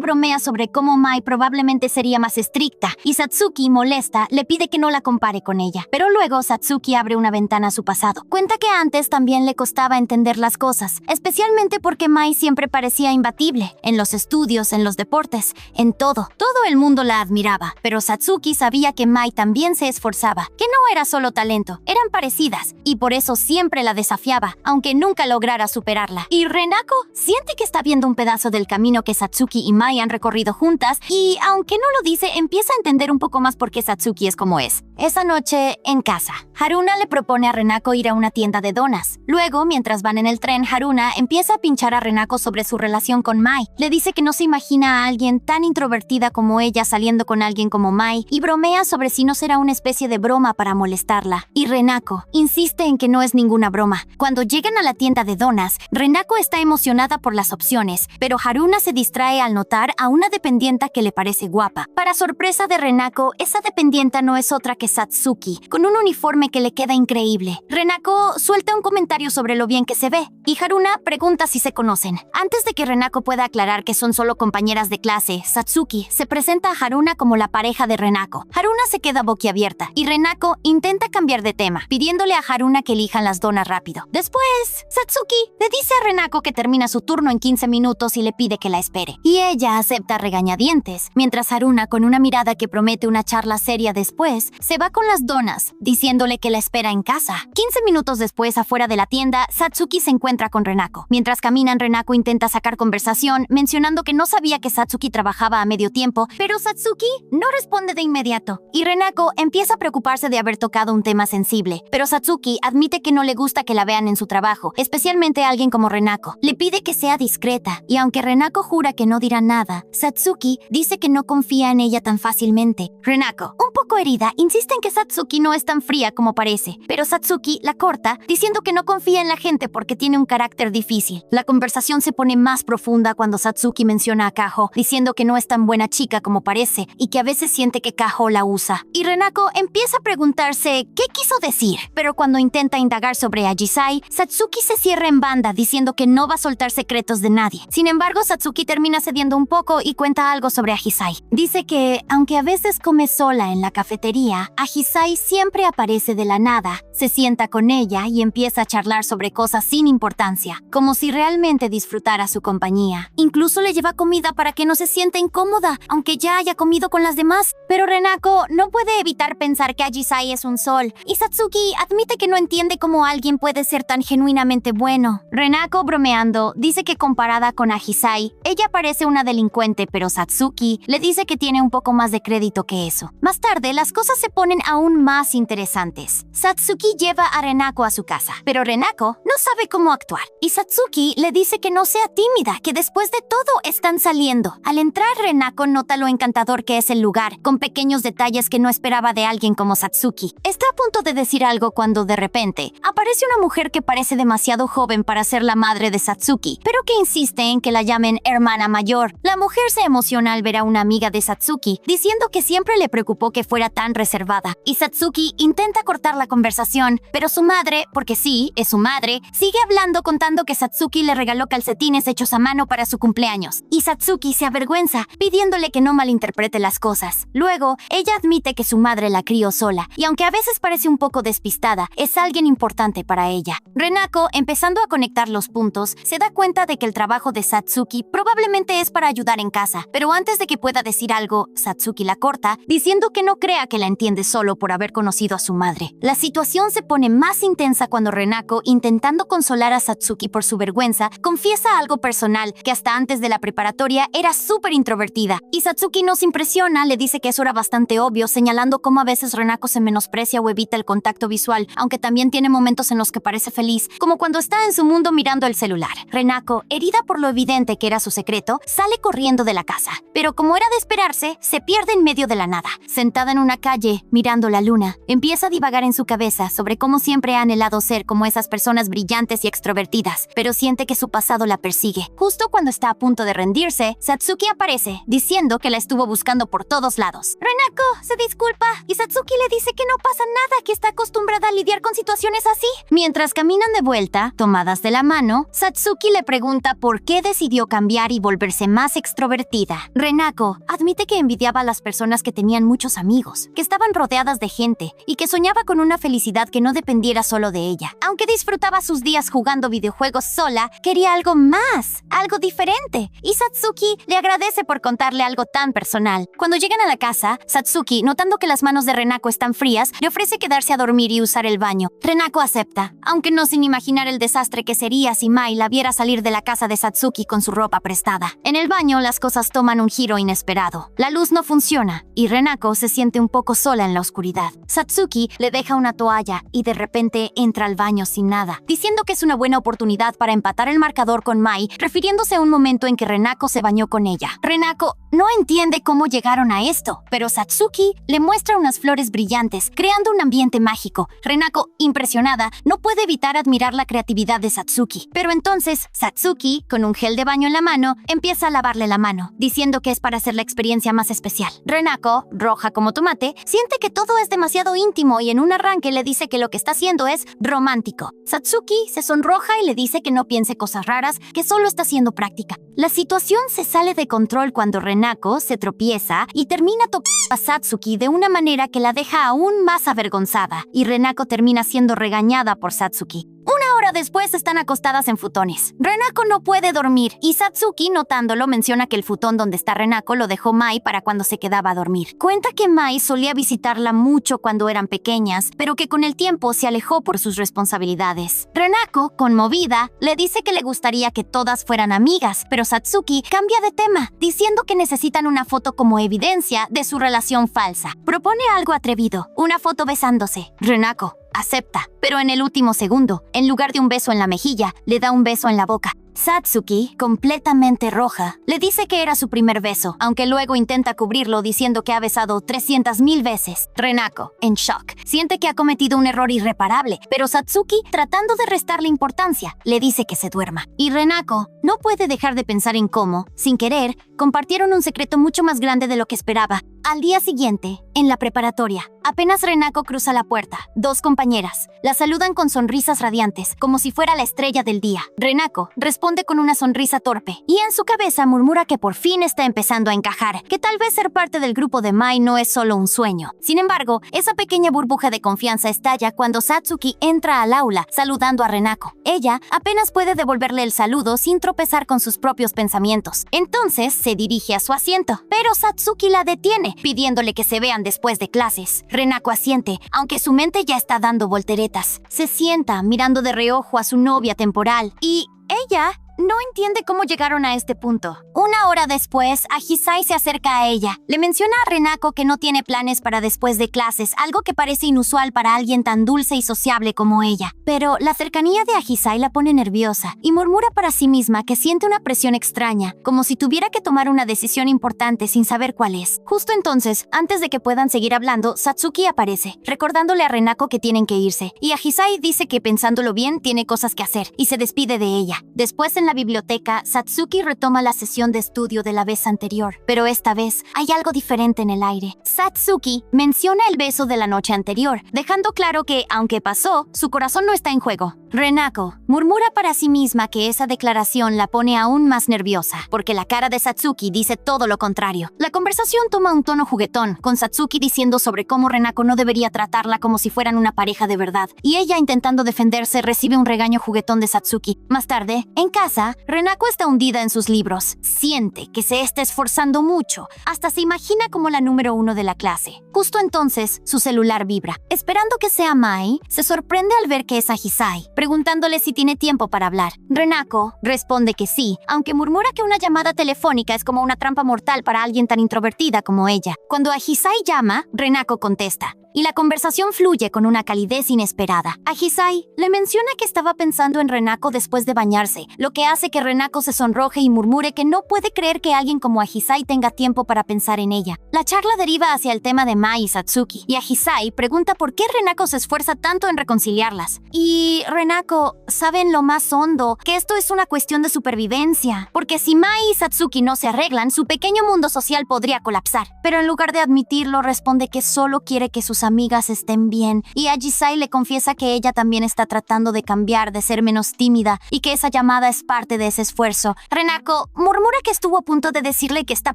Speaker 1: bromea sobre cómo Mai probablemente sería más estricta y Satsuki, molesta, le pide que no la compare con ella. Pero luego Satsuki abre una ventana a su pasado. Cuenta que antes también le costaba entender las cosas, especialmente porque Mai siempre parecía imbatible, en los estudios, en los deportes, en todo. Todo el mundo la admiraba, pero Satsuki sabía que Mai también se esforzaba, que no era solo talento, eran parecidas, y por eso siempre la desafiaba, aunque nunca lograra superarla. Y Renako siente que está viendo un pedazo del camino que Satsuki y Mai han recorrido juntas, y aunque no lo dice, empieza a entender un poco más por qué Satsuki es como es. Esa noche, en casa, Haruna le propone a Renako ir a una tienda de donas. Luego, mientras van en el tren, Haruna empieza a pinchar a Renako sobre su relación con Mai. Le dice que no se imagina a alguien tan introvertida como ella saliendo con alguien como Mai y bromea sobre si no será una especie de broma para molestarla. Y Renako insiste en que no es ninguna broma. Cuando llegan a la tienda de donas, Renako está emocionada por las opciones, pero Haruna se distrae al notar a una dependienta que le parece guapa. Para sorpresa de Renako, esa dependienta no es otra que Satsuki, con un uniforme que le queda increíble. Renako suelta un comentario sobre lo bien que se ve, y Haruna pregunta si se conocen. Antes de que Renako pueda aclarar que son solo compañeras de clase, Satsuki se presenta a Haruna como la pareja de Renako. Haruna se queda boquiabierta, y Renako intenta cambiar de tema, pidiéndole a Haruna que elijan las donas rápido. Después, Satsuki le dice a Renako que termina su turno en 15 minutos y le pide que la espere. Y ella acepta regañadientes, mientras Haruna, con una mirada que promete una charla seria después, se va con las donas, diciéndole que la espera en casa. 15 minutos después, afuera de la tienda, Satsuki se encuentra con Renako. Mientras caminan, Renako intenta sacar conversación, mencionando que no sabía que Satsuki trabajaba a medio tiempo, pero Satsuki no responde de inmediato. Y Renako empieza a preocuparse de haber tocado un tema sensible, pero Satsuki admite que no le gusta que la vean en su trabajo, especialmente a alguien como Renako. Le pide que sea discreta, y aunque Renako jura que no dirá nada, Satsuki dice que no confía en ella tan fácilmente. Renako, un poco herida, insiste en que Satsuki no es tan fría como parece, pero Satsuki la corta, diciendo que no confía en la gente porque tiene un carácter difícil. La conversación se pone más profunda cuando Satsuki menciona a Kaho, diciendo que no es tan buena chica como parece y que a veces siente que Kaho la usa. Y Renako empieza a preguntarse qué quiso decir, pero cuando intenta indagar sobre Ajisai, Satsuki se cierra en banda diciendo que no va a soltar secretos de nadie. Sin embargo, Satsuki termina cediendo un poco y cuenta algo sobre Ajisai. Dice que, aunque a veces come sola en la cafetería, Ajisai siempre aparece de la nada, se sienta con ella y empieza a charlar sobre cosas sin importancia, como si realmente disfrutara su compañía. Incluso le lleva comida para que no se sienta incómoda, aunque ya haya comido con las demás. Pero Renako no puede evitar pensar que Ajisai es un sol, y Satsuki admite que no entiende cómo alguien puede ser tan genuinamente bueno. Renako, bromeando, dice que comparada con Ajisai, ella parece una delincuente, pero Satsuki le dice que tiene un poco más de crédito que eso. Más tarde, las cosas se ponen aún más interesantes. Satsuki lleva a Renako a su casa, pero Renako no sabe cómo actuar, y Satsuki le dice que no sea tímida, que después de todo están saliendo. Al entrar, Renako nota lo encantador que es el lugar, con pequeños detalles que no esperaba de alguien como Satsuki. Está a punto de decir algo cuando de repente aparece una mujer que parece demasiado joven para ser la madre de Satsuki, pero que insiste en que la llamen hermana mayor. La mujer se emociona al ver a una amiga de Satsuki, diciendo que siempre le preocupó que fuera tan reservada, y Satsuki intenta cortar la conversación, pero su madre, porque sí, es su madre, sigue hablando contando que Satsuki le regaló calcetines hechos a mano para su cumpleaños, y Satsuki se avergüenza, pidiéndole que no malinterprete las cosas. Luego, ella admite que su madre la crió sola, y aunque a veces parece un poco despistada, es alguien importante para ella. Renako, empezando a conectar los puntos, se da cuenta cuenta de que el trabajo de Satsuki probablemente es para ayudar en casa, pero antes de que pueda decir algo, Satsuki la corta, diciendo que no crea que la entiende solo por haber conocido a su madre. La situación se pone más intensa cuando Renako, intentando consolar a Satsuki por su vergüenza, confiesa algo personal, que hasta antes de la preparatoria era súper introvertida, y Satsuki no se impresiona, le dice que eso era bastante obvio, señalando cómo a veces Renako se menosprecia o evita el contacto visual, aunque también tiene momentos en los que parece feliz, como cuando está en su mundo mirando el celular. Renako, herida por lo evidente que era su secreto, sale corriendo de la casa, pero como era de esperarse, se pierde en medio de la nada. Sentada en una calle, mirando la luna, empieza a divagar en su cabeza sobre cómo siempre ha anhelado ser como esas personas brillantes y extrovertidas, pero siente que su pasado la persigue. Justo cuando está a punto de rendirse, Satsuki aparece, diciendo que la estuvo buscando por todos lados. Renako se disculpa y Satsuki le dice que no pasa nada, que está acostumbrada a lidiar con situaciones así. Mientras caminan de vuelta, tomadas de la mano, Satsuki le pregunta por qué decidió cambiar y volverse más extrovertida. Renako admite que envidiaba a las personas que tenían muchos amigos, que estaban rodeadas de gente y que soñaba con una felicidad que no dependiera solo de ella. Aunque disfrutaba sus días jugando videojuegos sola, quería algo más, algo diferente. Y Satsuki le agradece por contarle algo tan personal. Cuando llegan a la casa, Satsuki, notando que las manos de Renako están frías, le ofrece quedarse a dormir y usar el baño. Renako acepta, aunque no sin imaginar el desastre que sería si Mai la viera salir de la casa de Satsuki con su ropa prestada. En el baño, las cosas toman un giro inesperado. La luz no funciona y Renako se siente un poco sola en la oscuridad. Satsuki le deja una toalla y de repente entra al baño sin nada, diciendo que es una buena oportunidad para empatar el marcador con Mai, refiriéndose a un momento en que Renako se bañó con ella. Renako no entiende cómo llegaron a esto, pero Satsuki le muestra unas flores brillantes, creando un ambiente mágico. Renako, impresionada, no puede evitar admirar la creatividad de Satsuki. Pero entonces, Satsuki, con un gel de baño en la mano, empieza a lavarle la mano, diciendo que es para hacer la experiencia más especial. Renako, roja como tomate, siente que todo es demasiado íntimo y en un arranque le dice que lo que está haciendo es romántico. Satsuki se sonroja y le dice que no piense cosas raras, que solo está siendo práctica. La situación se sale de control cuando Renako se tropieza y termina tocando a Satsuki de una manera que la deja aún más avergonzada, y Renako termina siendo regañada por Satsuki. Una hora después están acostadas en futones. Renako no puede dormir y Satsuki, notándolo, menciona que el futón donde está Renako lo dejó Mai para cuando se quedaba a dormir. Cuenta que Mai solía visitarla mucho cuando eran pequeñas, pero que con el tiempo se alejó por sus responsabilidades. Renako, conmovida, le dice que le gustaría que todas fueran amigas, pero Satsuki cambia de tema, diciendo que necesitan una foto como evidencia de su relación falsa. Propone algo atrevido, una foto besándose. Renako acepta, pero en el último segundo, en lugar de un beso en la mejilla, le da un beso en la boca. Satsuki, completamente roja, le dice que era su primer beso, aunque luego intenta cubrirlo diciendo que ha besado 300,000 veces. Renako, en shock, siente que ha cometido un error irreparable, pero Satsuki, tratando de restarle importancia, le dice que se duerma. Y Renako no puede dejar de pensar en cómo, sin querer, compartieron un secreto mucho más grande de lo que esperaba. Al día siguiente, en la preparatoria, apenas Renako cruza la puerta, dos compañeras la saludan con sonrisas radiantes, como si fuera la estrella del día. Renako responde con una sonrisa torpe, y en su cabeza murmura que por fin está empezando a encajar, que tal vez ser parte del grupo de Mai no es solo un sueño. Sin embargo, esa pequeña burbuja de confianza estalla cuando Satsuki entra al aula saludando a Renako. Ella apenas puede devolverle el saludo sin tropezar con sus propios pensamientos. Entonces se dirige a su asiento, pero Satsuki la detiene, pidiéndole que se vean después de clases. Renako asiente, aunque su mente ya está dando volteretas. Se sienta mirando de reojo a su novia temporal y ella no entiende cómo llegaron a este punto. Una hora después, Ahisai se acerca a ella. Le menciona a Renako que no tiene planes para después de clases, algo que parece inusual para alguien tan dulce y sociable como ella. Pero la cercanía de Ahisai la pone nerviosa y murmura para sí misma que siente una presión extraña, como si tuviera que tomar una decisión importante sin saber cuál es. Justo entonces, antes de que puedan seguir hablando, Satsuki aparece, recordándole a Renako que tienen que irse, y Ahisai dice que pensándolo bien tiene cosas que hacer, y se despide de ella. Después, en la biblioteca, Satsuki retoma la sesión de estudio de la vez anterior, pero esta vez hay algo diferente en el aire. Satsuki menciona el beso de la noche anterior, dejando claro que, aunque pasó, su corazón no está en juego. Renako murmura para sí misma que esa declaración la pone aún más nerviosa, porque la cara de Satsuki dice todo lo contrario. La conversación toma un tono juguetón, con Satsuki diciendo sobre cómo Renako no debería tratarla como si fueran una pareja de verdad, y ella intentando defenderse recibe un regaño juguetón de Satsuki. Más tarde, en casa, Renako está hundida en sus libros. Siente que se está esforzando mucho, hasta se imagina como la número 1 de la clase. Justo entonces, su celular vibra. Esperando que sea Mai, se sorprende al ver que es Ahisai, preguntándole si tiene tiempo para hablar. Renako responde que sí, aunque murmura que una llamada telefónica es como una trampa mortal para alguien tan introvertida como ella. Cuando Ahisai llama, Renako contesta, y la conversación fluye con una calidez inesperada. Ahisai le menciona que estaba pensando en Renako después de bañarse, lo que hace que Renako se sonroje y murmure que no puede creer que alguien como Ahisai tenga tiempo para pensar en ella. La charla deriva hacia el tema de Mai y Satsuki, y Ahisai pregunta por qué Renako se esfuerza tanto en reconciliarlas. Y Renako sabe en lo más hondo que esto es una cuestión de supervivencia, porque si Mai y Satsuki no se arreglan, su pequeño mundo social podría colapsar. Pero en lugar de admitirlo, responde que solo quiere que sus amigas estén bien, y Ahisai le confiesa que ella también está tratando de cambiar, de ser menos tímida, y que esa llamada es parte de ese esfuerzo. Renako murmura que estuvo a punto de decirle que está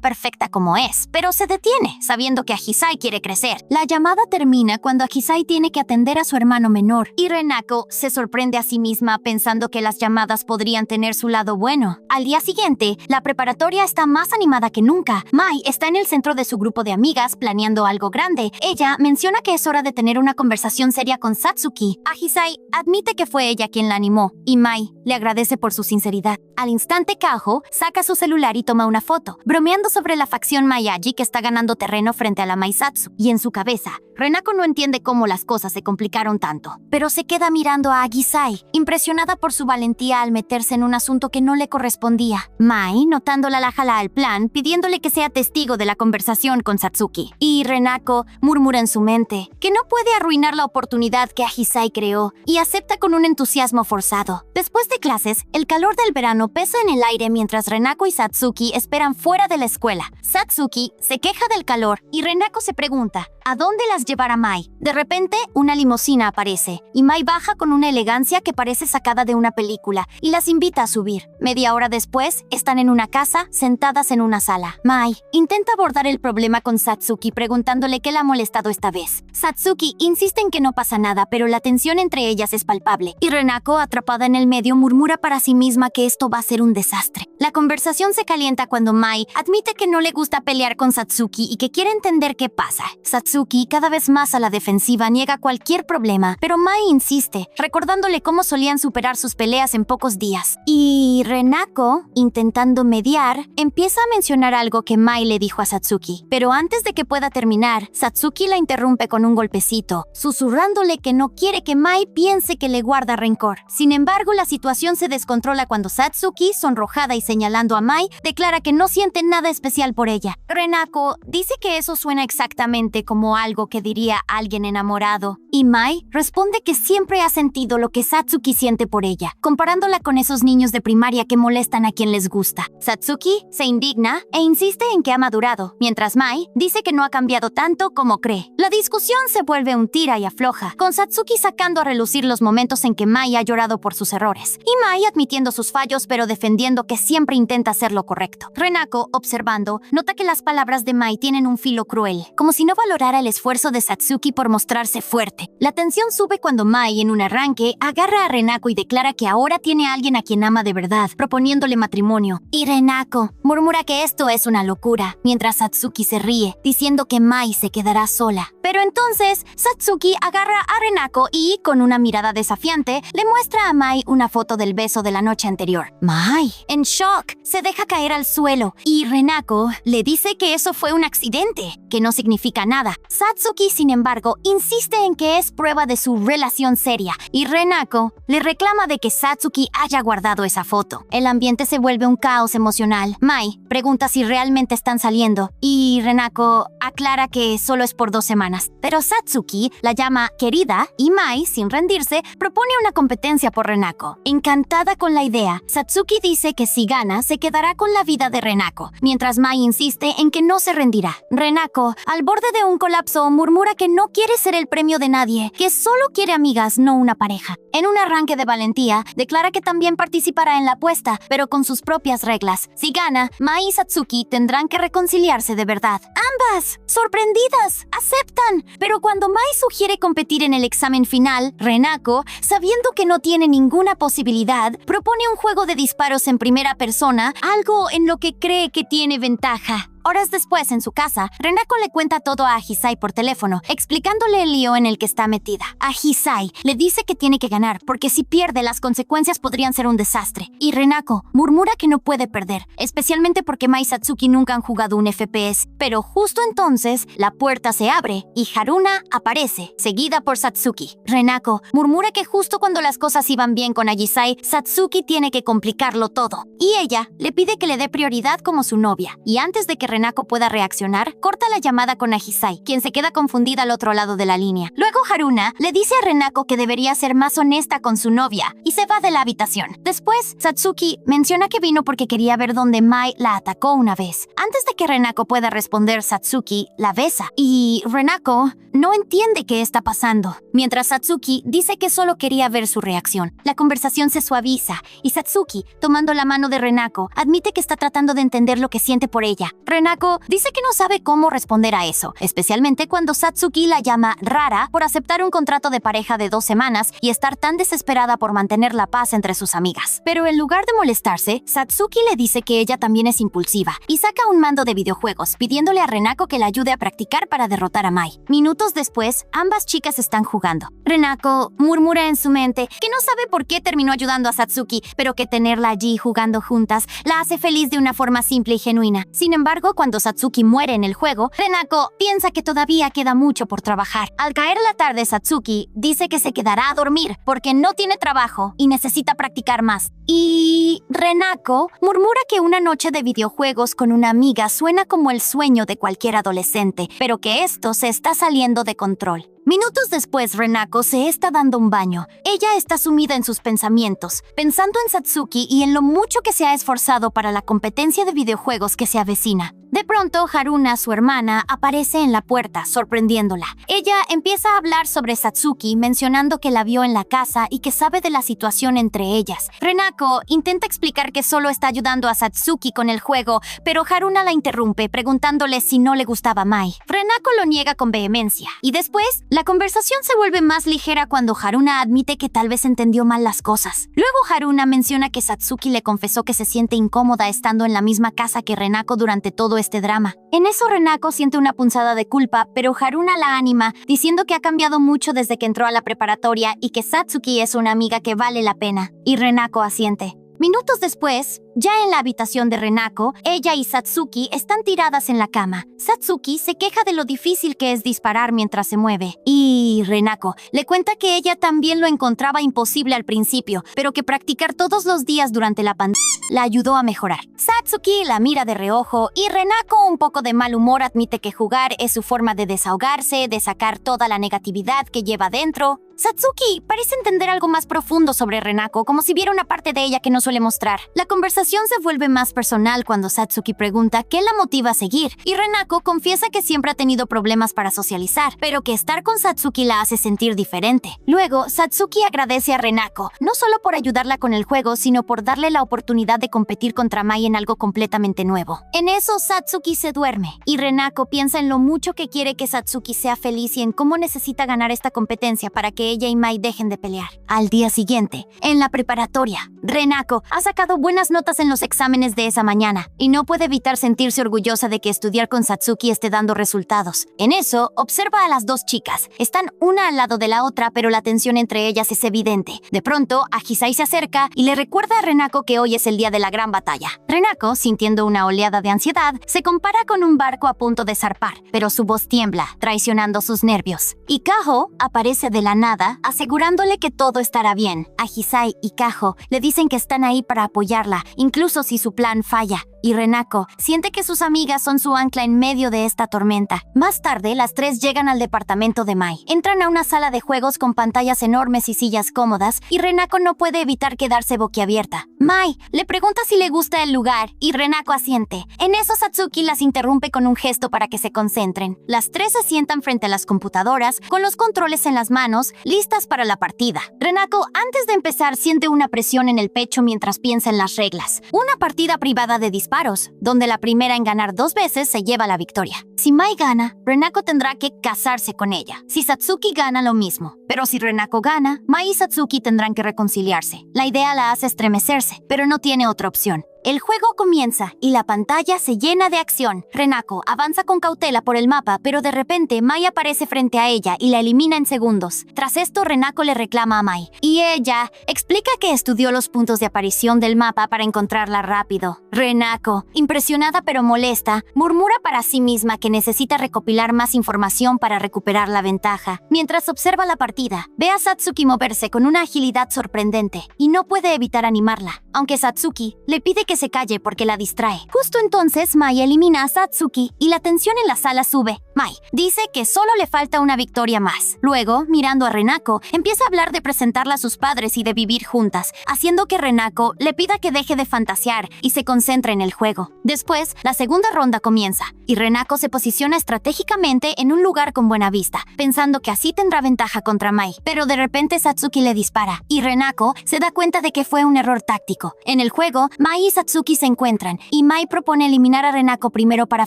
Speaker 1: perfecta como es, pero se detiene, sabiendo que Ahisai quiere crecer. La llamada termina cuando Ahisai tiene que atender a su hermano menor, y Renako se sorprende a sí misma pensando que las llamadas podrían tener su lado bueno. Al día siguiente, la preparatoria está más animada que nunca. Mai está en el centro de su grupo de amigas planeando algo grande. Ella menciona que es hora de tener una conversación seria con Satsuki. Ahisai admite que fue ella quien la animó, y Mai le agradece por su sinceridad. Al instante, Kaho saca su celular y toma una foto, bromeando sobre la facción Maiyaji que está ganando terreno frente a la Maisatsu. Y en su cabeza, Renako no entiende cómo las cosas se complicaron tanto, pero se queda mirando a Ahisai, impresionada por su valentía al meterse en un asunto que no le correspondía. Mai, notándola, la jala al plan, pidiéndole que sea testigo de la conversación con Satsuki. Y Renako murmura en su mente que no puede arruinar la oportunidad que Ahisai creó, y acepta con un entusiasmo forzado. Después de clases, el calor del verano pesa en el aire mientras Renako y Satsuki esperan fuera de la escuela. Satsuki se queja del calor y Renako se pregunta ¿a dónde las llevará Mai? De repente, una limusina aparece, y Mai baja con una elegancia que parece sacada de una película, y las invita a subir. Media hora después, están en una casa, sentadas en una sala. Mai intenta abordar el problema con Satsuki preguntándole qué la ha molestado esta vez. Satsuki insiste en que no pasa nada, pero la tensión entre ellas es palpable, y Renako, atrapada en el medio, murmura para sí misma que esto va a ser un desastre. La conversación se calienta cuando Mai admite que no le gusta pelear con Satsuki y que quiere entender qué pasa. Satsuki, cada vez más a la defensiva, niega cualquier problema, pero Mai insiste, recordándole cómo solían superar sus peleas en pocos días. Y Renako, intentando mediar, empieza a mencionar algo que Mai le dijo a Satsuki. Pero antes de que pueda terminar, Satsuki la interrumpe con un golpecito, susurrándole que no quiere que Mai piense que le guarda rencor. Sin embargo, la situación se descontrola cuando Satsuki, sonrojada y señalando a Mai, declara que no siente nada especial por ella. Renako dice que eso suena exactamente como algo que diría alguien enamorado, y Mai responde que siempre ha sentido lo que Satsuki siente por ella, comparándola con esos niños de primaria que molestan a quien les gusta. Satsuki se indigna e insiste en que ha madurado, mientras Mai dice que no ha cambiado tanto como cree. La discusión se vuelve un tira y afloja, con Satsuki sacando a relucir los momentos en que Mai ha llorado por sus errores, y Mai admitiendo sus fallos pero defendiendo que siempre intenta hacer lo correcto. Renako, observando, nota que las palabras de Mai tienen un filo cruel, como si no valorara el esfuerzo de Satsuki por mostrarse fuerte. La tensión sube cuando Mai, en un arranque, agarra a Renako y declara que ahora tiene a alguien a quien ama de verdad, proponiéndole matrimonio. Y Renako murmura que esto es una locura, mientras Satsuki se ríe, diciendo que Mai se quedará sola. Pero entonces, Satsuki agarra a Renako y, con una mirada desafiante, le muestra a Mai una foto del beso de la noche anterior. Mai, en shock, se deja caer al suelo, y Renako le dice que eso fue un accidente, que no significa nada. Satsuki, sin embargo, insiste en que es prueba de su relación seria, y Renako le reclama de que Satsuki haya guardado esa foto. El ambiente se vuelve un caos emocional. Mai pregunta si realmente están saliendo, y Renako aclara que solo es por 2 semanas. Pero Satsuki la llama querida, y Mai, sin rendirse, propone una competencia por Renako. Encantada con la idea, Satsuki dice que si gana, se quedará con la vida de Renako, mientras Mai insiste en que no se rendirá. Renako, al borde de un colapso, murmura que no quiere ser el premio de nadie, que solo quiere amigas, no una pareja. En un arranque de valentía, declara que también participará en la apuesta, pero con sus propias reglas. Si gana, Mai y Satsuki tendrán que reconciliarse de verdad. Ambas, sorprendidas, aceptan. Pero cuando Mai sugiere competir en el examen final, Renako, sabiendo que no tiene ninguna posibilidad, propone un juego de disparos en primera persona, algo en lo que cree que tiene ventaja. Horas después, en su casa, Renako le cuenta todo a Hisai por teléfono, explicándole el lío en el que está metida. A Hisai le dice que tiene que ganar, porque si pierde, las consecuencias podrían ser un desastre. Y Renako murmura que no puede perder, especialmente porque Mai y Satsuki nunca han jugado un FPS. Pero justo entonces, la puerta se abre y Haruna aparece, seguida por Satsuki. Renako murmura que justo cuando las cosas iban bien con Agisai, Satsuki tiene que complicarlo todo. Y ella le pide que le dé prioridad como su novia. Y antes de que Renako pueda reaccionar, corta la llamada con Agisai, quien se queda confundida al otro lado de la línea. Luego Haruna le dice a Renako que debería ser más honesta con su novia y se va de la habitación. Después, Satsuki menciona que vino porque quería ver dónde Mai la atacó una vez. Antes de que Renako pueda responder, Satsuki la besa y Renako no entiende qué está pasando, mientras Satsuki dice que solo quería ver su reacción. La conversación se suaviza y Satsuki, tomando la mano de Renako, admite que está tratando de entender lo que siente por ella. Renako dice que no sabe cómo responder a eso, especialmente cuando Satsuki la llama rara por aceptar un contrato de pareja de 2 semanas y estar tan desesperada por mantener la paz entre sus amigas. Pero en lugar de molestarse, Satsuki le dice que ella también es impulsiva y saca un mando de videojuegos, pidiéndole a Renako que la ayude a practicar para derrotar a Mai. Minutos después, ambas chicas están jugando. Renako murmura en su mente que no sabe por qué terminó ayudando a Satsuki, pero que tenerla allí jugando juntas la hace feliz de una forma simple y genuina. Sin embargo, cuando Satsuki muere en el juego, Renako piensa que todavía queda mucho por trabajar. Al caer la tarde, Satsuki dice que se quedará a dormir porque no tiene trabajo y necesita practicar más. Y Renako murmura que una noche de videojuegos con una amiga suena como el sueño de cualquier adolescente, pero que esto se está saliendo de control. Minutos después, Renako se está dando un baño. Ella está sumida en sus pensamientos, pensando en Satsuki y en lo mucho que se ha esforzado para la competencia de videojuegos que se avecina. De pronto, Haruna, su hermana, aparece en la puerta, sorprendiéndola. Ella empieza a hablar sobre Satsuki, mencionando que la vio en la casa y que sabe de la situación entre ellas. Renako intenta explicar que solo está ayudando a Satsuki con el juego, pero Haruna la interrumpe, preguntándole si no le gustaba Mai. Renako lo niega con vehemencia, y después, la conversación se vuelve más ligera cuando Haruna admite que tal vez entendió mal las cosas. Luego Haruna menciona que Satsuki le confesó que se siente incómoda estando en la misma casa que Renako durante todo este drama. En eso Renako siente una punzada de culpa, pero Haruna la anima, diciendo que ha cambiado mucho desde que entró a la preparatoria y que Satsuki es una amiga que vale la pena. Y Renako asiente. Minutos después, ya en la habitación de Renako, ella y Satsuki están tiradas en la cama. Satsuki se queja de lo difícil que es disparar mientras se mueve. Y Renako le cuenta que ella también lo encontraba imposible al principio, pero que practicar todos los días durante la pandemia la ayudó a mejorar. Satsuki la mira de reojo y Renako, un poco de mal humor, admite que jugar es su forma de desahogarse, de sacar toda la negatividad que lleva dentro. Satsuki parece entender algo más profundo sobre Renako, como si viera una parte de ella que no suele mostrar. La conversación se vuelve más personal cuando Satsuki pregunta qué la motiva a seguir, y Renako confiesa que siempre ha tenido problemas para socializar, pero que estar con Satsuki la hace sentir diferente. Luego, Satsuki agradece a Renako, no solo por ayudarla con el juego, sino por darle la oportunidad de competir contra Mai en algo completamente nuevo. En eso, Satsuki se duerme, y Renako piensa en lo mucho que quiere que Satsuki sea feliz y en cómo necesita ganar esta competencia para que ella y Mai dejen de pelear. Al día siguiente, en la preparatoria, Renako ha sacado buenas notas en los exámenes de esa mañana y no puede evitar sentirse orgullosa de que estudiar con Satsuki esté dando resultados. En eso, observa a las dos chicas. Están una al lado de la otra, pero la tensión entre ellas es evidente. De pronto, Agisai se acerca y le recuerda a Renako que hoy es el día de la gran batalla. Renako, sintiendo una oleada de ansiedad, se compara con un barco a punto de zarpar, pero su voz tiembla, traicionando sus nervios. Y Kaho aparece de la nada, asegurándole que todo estará bien. Agisai y Kaho le dicen que están ahí para apoyarla, incluso si su plan falla. y Renako siente que sus amigas son su ancla en medio de esta tormenta. Más tarde, las tres llegan al departamento de Mai. Entran a una sala de juegos con pantallas enormes y sillas cómodas, y Renako no puede evitar quedarse boquiabierta. Mai le pregunta si le gusta el lugar, y Renako asiente. En eso Satsuki las interrumpe con un gesto para que se concentren. Las tres se sientan frente a las computadoras, con los controles en las manos, listas para la partida. Renako, antes de empezar, siente una presión en el pecho mientras piensa en las reglas. Una partida privada de disparos, donde la primera en ganar 2 veces se lleva la victoria. Si Mai gana, Renako tendrá que casarse con ella. Si Satsuki gana, lo mismo. Pero si Renako gana, Mai y Satsuki tendrán que reconciliarse. La idea la hace estremecerse, pero no tiene otra opción. El juego comienza y la pantalla se llena de acción. Renako avanza con cautela por el mapa, pero de repente Mai aparece frente a ella y la elimina en segundos. Tras esto, Renako le reclama a Mai, y ella explica que estudió los puntos de aparición del mapa para encontrarla rápido. Renako, impresionada pero molesta, murmura para sí misma que necesita recopilar más información para recuperar la ventaja. Mientras observa la partida, ve a Satsuki moverse con una agilidad sorprendente y no puede evitar animarla, aunque Satsuki le pide que se calle porque la distrae. Justo entonces, Mai elimina a Satsuki y la tensión en la sala sube. Mai dice que solo le falta una victoria más. Luego, mirando a Renako, empieza a hablar de presentarla a sus padres y de vivir juntas, haciendo que Renako le pida que deje de fantasear y se concentre en el juego. Después, la segunda ronda comienza, y Renako se posiciona estratégicamente en un lugar con buena vista, pensando que así tendrá ventaja contra Mai. Pero de repente Satsuki le dispara, y Renako se da cuenta de que fue un error táctico. En el juego, Mai y Satsuki se encuentran, y Mai propone eliminar a Renako primero para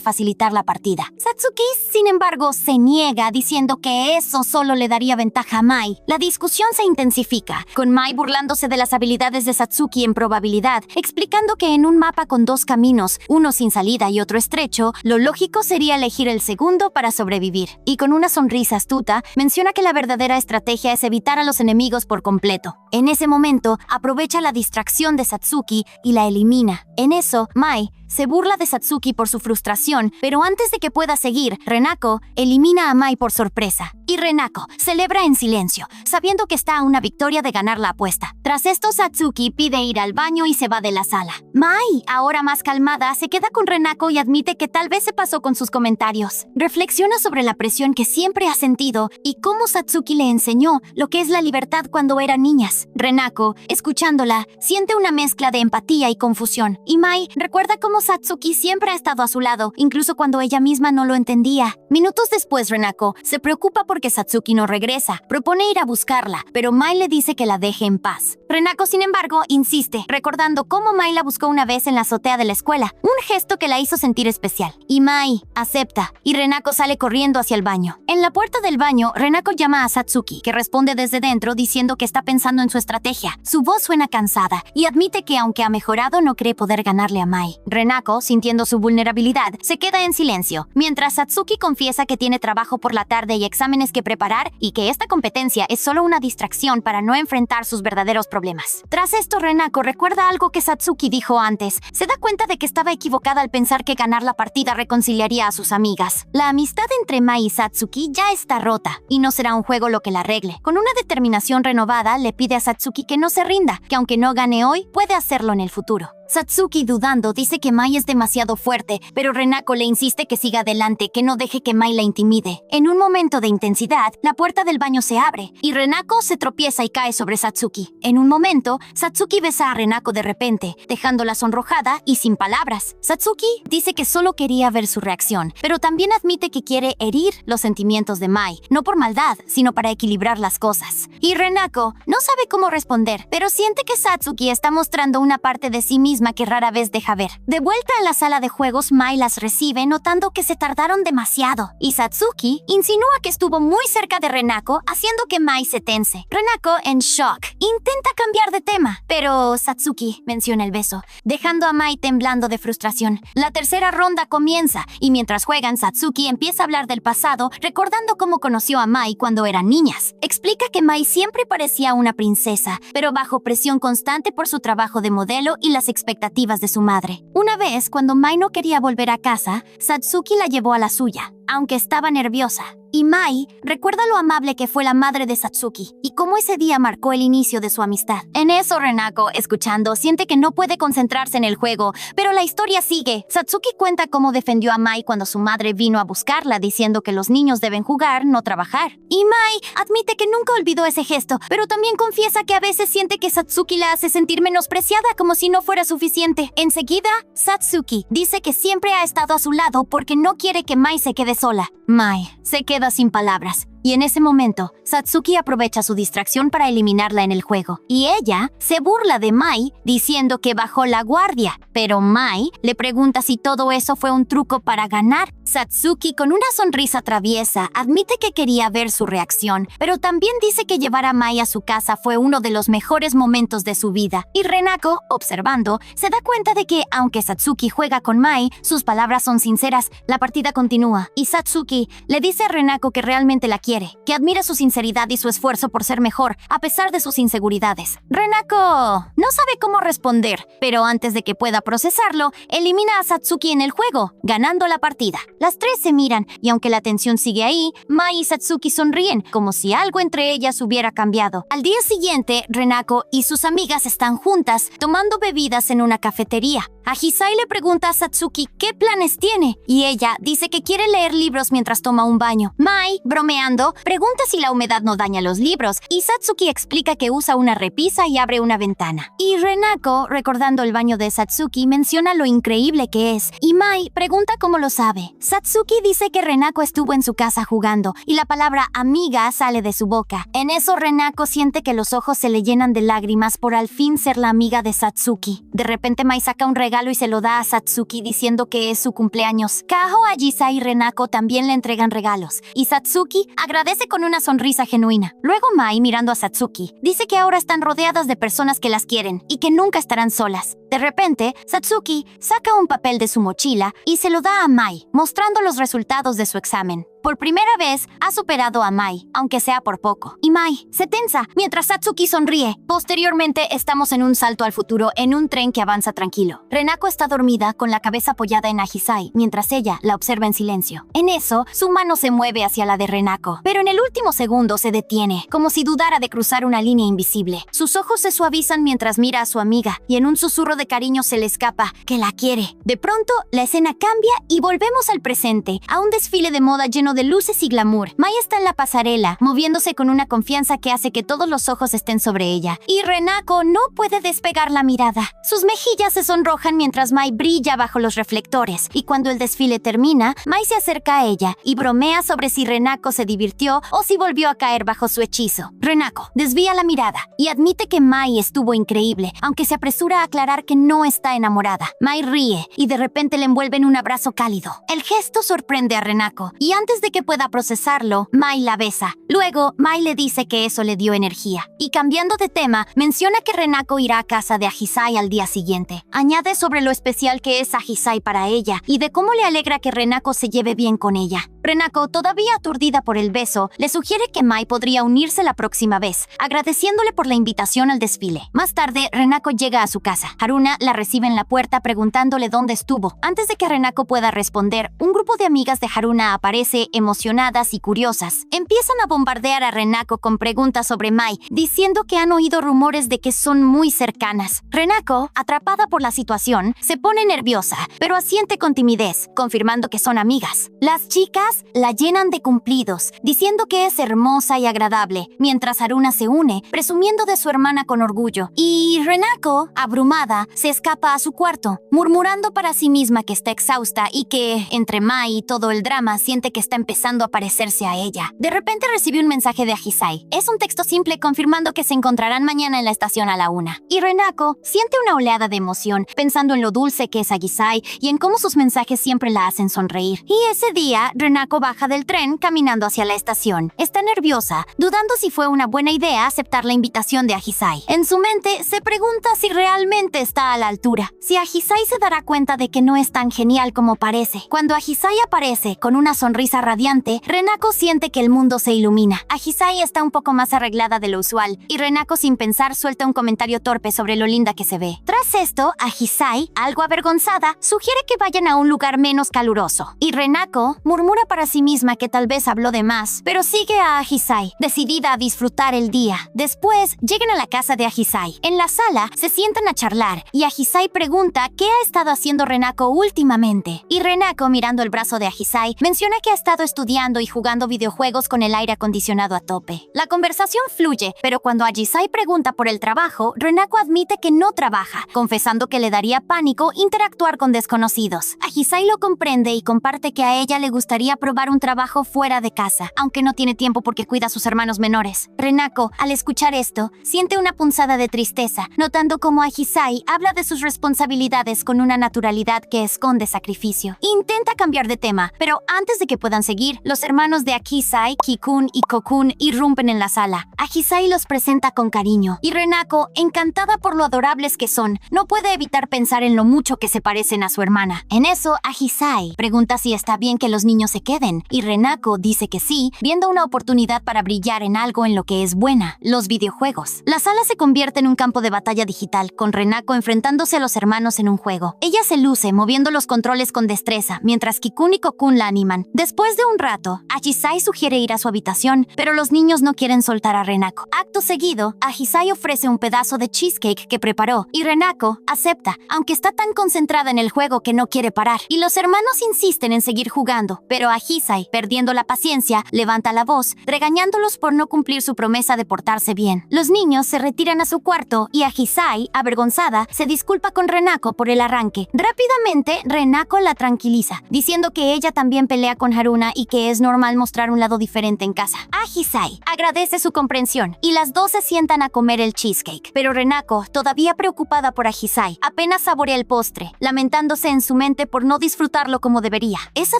Speaker 1: facilitar la partida. Satsuki, sin embargo, se niega, diciendo que eso solo le daría ventaja a Mai. La discusión se intensifica, con Mai burlándose de las habilidades de Satsuki en probabilidad, explicando que en un mapa con 2 caminos, uno sin salida y otro estrecho, lo lógico sería elegir el segundo para sobrevivir. Y con una sonrisa astuta, menciona que la verdadera estrategia es evitar a los enemigos por completo. En ese momento, aprovecha la distracción de Satsuki y la elimina. En eso, Mai se burla de Satsuki por su frustración, pero antes de que pueda seguir, Renako elimina a Mai por sorpresa. Y Renako celebra en silencio, sabiendo que está a una victoria de ganar la apuesta. Tras esto, Satsuki pide ir al baño y se va de la sala. Mai, ahora más calmada, se queda con Renako y admite que tal vez se pasó con sus comentarios. Reflexiona sobre la presión que siempre ha sentido y cómo Satsuki le enseñó lo que es la libertad cuando eran niñas. Renako, escuchándola, siente una mezcla de empatía y confusión. Y Mai recuerda cómo Satsuki siempre ha estado a su lado, incluso cuando ella misma no lo entendía. Minutos después, Renako se preocupa porque Satsuki no regresa. Propone ir a buscarla, pero Mai le dice que la deje en paz. Renako, sin embargo, insiste, recordando cómo Mai la buscó una vez en la azotea de la escuela, un gesto que la hizo sentir especial. Y Mai acepta, y Renako sale corriendo hacia el baño. En la puerta del baño, Renako llama a Satsuki, que responde desde dentro diciendo que está pensando en su estrategia. Su voz suena cansada, y admite que aunque ha mejorado, no cree poder ganarle a Mai. Renako, sintiendo su vulnerabilidad, se queda en silencio, mientras Satsuki confiesa que tiene trabajo por la tarde y exámenes que preparar, y que esta competencia es solo una distracción para no enfrentar sus verdaderos problemas. Tras esto, Renako recuerda algo que Satsuki dijo antes. Se da cuenta de que estaba equivocada al pensar que ganar la partida reconciliaría a sus amigas. La amistad entre Mai y Satsuki ya está rota, y no será un juego lo que la arregle. Con una determinación renovada, le pide a Satsuki que no se rinda, que aunque no gane hoy, puede hacerlo en el futuro. Satsuki, dudando, dice que Mai es demasiado fuerte, pero Renako le insiste que siga adelante, que no deje que Mai la intimide. En un momento de intensidad, la puerta del baño se abre, y Renako se tropieza y cae sobre Satsuki. En un momento, Satsuki besa a Renako de repente, dejándola sonrojada y sin palabras. Satsuki dice que solo quería ver su reacción, pero también admite que quiere herir los sentimientos de Mai, no por maldad, sino para equilibrar las cosas. Y Renako no sabe cómo responder, pero siente que Satsuki está mostrando una parte de sí misma que rara vez deja ver. De vuelta en la sala de juegos, Mai las recibe, notando que se tardaron demasiado, y Satsuki insinúa que estuvo muy cerca de Renako, haciendo que Mai se tense. Renako, en shock, intenta cambiar de tema, pero Satsuki menciona el beso, dejando a Mai temblando de frustración. La tercera ronda comienza, y mientras juegan, Satsuki empieza a hablar del pasado, recordando cómo conoció a Mai cuando eran niñas. Explica que Mai siempre parecía una princesa, pero bajo presión constante por su trabajo de modelo y las expectativas de su madre. Una vez, cuando Mai no quería volver a casa, Satsuki la llevó a la suya. aunque estaba nerviosa. Y Mai recuerda lo amable que fue la madre de Satsuki y cómo ese día marcó el inicio de su amistad. En eso, Renako, escuchando, siente que no puede concentrarse en el juego, pero la historia sigue. Satsuki cuenta cómo defendió a Mai cuando su madre vino a buscarla diciendo que los niños deben jugar, no trabajar. Y Mai admite que nunca olvidó ese gesto, pero también confiesa que a veces siente que Satsuki la hace sentir menospreciada como si no fuera suficiente. Enseguida, Satsuki dice que siempre ha estado a su lado porque no quiere que Mai se quede sola. Mai se queda sin palabras. Y en ese momento, Satsuki aprovecha su distracción para eliminarla en el juego. Y ella se burla de Mai diciendo que bajó la guardia. Pero Mai le pregunta si todo eso fue un truco para ganar. Satsuki, con una sonrisa traviesa, admite que quería ver su reacción, pero también dice que llevar a Mai a su casa fue uno de los mejores momentos de su vida. Y Renako, observando, se da cuenta de que, aunque Satsuki juega con Mai, sus palabras son sinceras. La partida continúa. Y Satsuki le dice a Renako que realmente la quiere, que admira su sinceridad y su esfuerzo por ser mejor, a pesar de sus inseguridades. Renako no sabe cómo responder, pero antes de que pueda procesarlo, elimina a Satsuki en el juego, ganando la partida. Las tres se miran, y aunque la tensión sigue ahí, Mai y Satsuki sonríen, como si algo entre ellas hubiera cambiado. Al día siguiente, Renako y sus amigas están juntas, tomando bebidas en una cafetería. Ahisai le pregunta a Satsuki qué planes tiene, y ella dice que quiere leer libros mientras toma un baño. Mai, bromeando, pregunta si la humedad no daña los libros, y Satsuki explica que usa una repisa y abre una ventana. Y Renako, recordando el baño de Satsuki, menciona lo increíble que es, y Mai pregunta cómo lo sabe. Satsuki dice que Renako estuvo en su casa jugando, y la palabra amiga sale de su boca. En eso, Renako siente que los ojos se le llenan de lágrimas por al fin ser la amiga de Satsuki. De repente, Mai saca un regalo y se lo da a Satsuki diciendo que es su cumpleaños. Kaho, Ahisai y Renako también le entregan regalos, y Satsuki agradece con una sonrisa genuina. Luego Mai, mirando a Satsuki, dice que ahora están rodeadas de personas que las quieren y que nunca estarán solas. De repente, Satsuki saca un papel de su mochila y se lo da a Mai, mostrando los resultados de su examen. Por primera vez, ha superado a Mai, aunque sea por poco. Y Mai se tensa mientras Satsuki sonríe. Posteriormente, estamos en un salto al futuro en un tren que avanza tranquilo. Renako está dormida con la cabeza apoyada en Ahisai, mientras ella la observa en silencio. En eso, su mano se mueve hacia la de Renako, pero en el último segundo se detiene, como si dudara de cruzar una línea invisible. Sus ojos se suavizan mientras mira a su amiga, y en un susurro de cariño se le escapa que la quiere. De pronto, la escena cambia y volvemos al presente, a un desfile de moda lleno de luces y glamour. Mai está en la pasarela, moviéndose con una confianza que hace que todos los ojos estén sobre ella. Y Renako no puede despegar la mirada. Sus mejillas se sonrojan mientras Mai brilla bajo los reflectores. Y cuando el desfile termina, Mai se acerca a ella y bromea sobre si Renako se divirtió o si volvió a caer bajo su hechizo. Renako desvía la mirada y admite que Mai estuvo increíble, aunque se apresura a aclarar que no está enamorada. Mai ríe y de repente le envuelve en un abrazo cálido. El gesto sorprende a Renako y antes de que pueda procesarlo, Mai la besa. Luego, Mai le dice que eso le dio energía. Y cambiando de tema, menciona que Renako irá a casa de Ahisai al día siguiente. Añade sobre lo especial que es Ahisai para ella y de cómo le alegra que Renako se lleve bien con ella. Renako, todavía aturdida por el beso, le sugiere que Mai podría unirse la próxima vez, agradeciéndole por la invitación al desfile. Más tarde, Renako llega a su casa. Haruna la recibe en la puerta preguntándole dónde estuvo. Antes de que Renako pueda responder, un grupo de amigas de Haruna aparece emocionadas y curiosas. Empiezan a bombardear a Renako con preguntas sobre Mai, diciendo que han oído rumores de que son muy cercanas. Renako, atrapada por la situación, se pone nerviosa, pero asiente con timidez, confirmando que son amigas. Las chicas la llenan de cumplidos, diciendo que es hermosa y agradable, mientras Haruna se une, presumiendo de su hermana con orgullo. Y Renako, abrumada, se escapa a su cuarto, murmurando para sí misma que está exhausta y que, entre Mai y todo el drama, siente que está empezando a parecerse a ella. De repente recibe un mensaje de Ahisai. Es un texto simple confirmando que se encontrarán mañana en la estación a la 1. Y Renako siente una oleada de emoción, pensando en lo dulce que es Ahisai y en cómo sus mensajes siempre la hacen sonreír. Y ese día, Renako baja del tren caminando hacia la estación. Está nerviosa, dudando si fue una buena idea aceptar la invitación de Ahisai. En su mente, se pregunta si realmente está a la altura, si Ahisai se dará cuenta de que no es tan genial como parece. Cuando Ahisai aparece con una sonrisa radiante, Renako siente que el mundo se ilumina. Ahisai está un poco más arreglada de lo usual, y Renako sin pensar suelta un comentario torpe sobre lo linda que se ve. Tras esto, Ahisai, algo avergonzada, sugiere que vayan a un lugar menos caluroso, y Renako murmura para sí misma que tal vez habló de más, pero sigue a Ahisai, decidida a disfrutar el día. Después, llegan a la casa de Ahisai. En la sala, se sientan a charlar, y Ahisai pregunta qué ha estado haciendo Renako últimamente. Y Renako, mirando el brazo de Ahisai, menciona que ha estado estudiando y jugando videojuegos con el aire acondicionado a tope. La conversación fluye, pero cuando Ahisai pregunta por el trabajo, Renako admite que no trabaja, confesando que le daría pánico interactuar con desconocidos. Ahisai lo comprende y comparte que a ella le gustaría probar un trabajo fuera de casa, aunque no tiene tiempo porque cuida a sus hermanos menores. Renako, al escuchar esto, siente una punzada de tristeza, notando cómo Ahisai habla de sus responsabilidades con una naturalidad que esconde sacrificio. Intenta cambiar de tema, pero antes de que puedan seguir, los hermanos de Ahisai, Kikun y Kokun, irrumpen en la sala. Ahisai los presenta con cariño, y Renako, encantada por lo adorables que son, no puede evitar pensar en lo mucho que se parecen a su hermana. En eso, Ahisai pregunta si está bien que los niños se queden, y Renako dice que sí, viendo una oportunidad para brillar en algo en lo que es buena, los videojuegos. La sala se convierte en un campo de batalla digital, con Renako enfrentándose a los hermanos en un juego. Ella se luce moviendo los controles con destreza, mientras Kikun y Kokun la animan. Después de un rato, Ahisai sugiere ir a su habitación, pero los niños no quieren soltar a Renako. Acto seguido, Ahisai ofrece un pedazo de cheesecake que preparó, y Renako acepta, aunque está tan concentrada en el juego que no quiere parar. Y los hermanos insisten en seguir jugando, pero Ahisai, perdiendo la paciencia, levanta la voz, regañándolos por no cumplir su promesa de portarse bien. Los niños se retiran a su cuarto y Ahisai, avergonzada, se disculpa con Renako por el arranque. Rápidamente, Renako la tranquiliza, diciendo que ella también pelea con Haruna y que es normal mostrar un lado diferente en casa. Ahisai agradece su comprensión y las dos se sientan a comer el cheesecake. Pero Renako, todavía preocupada por Ahisai, apenas saborea el postre, lamentándose en su mente por no disfrutarlo como debería. Esa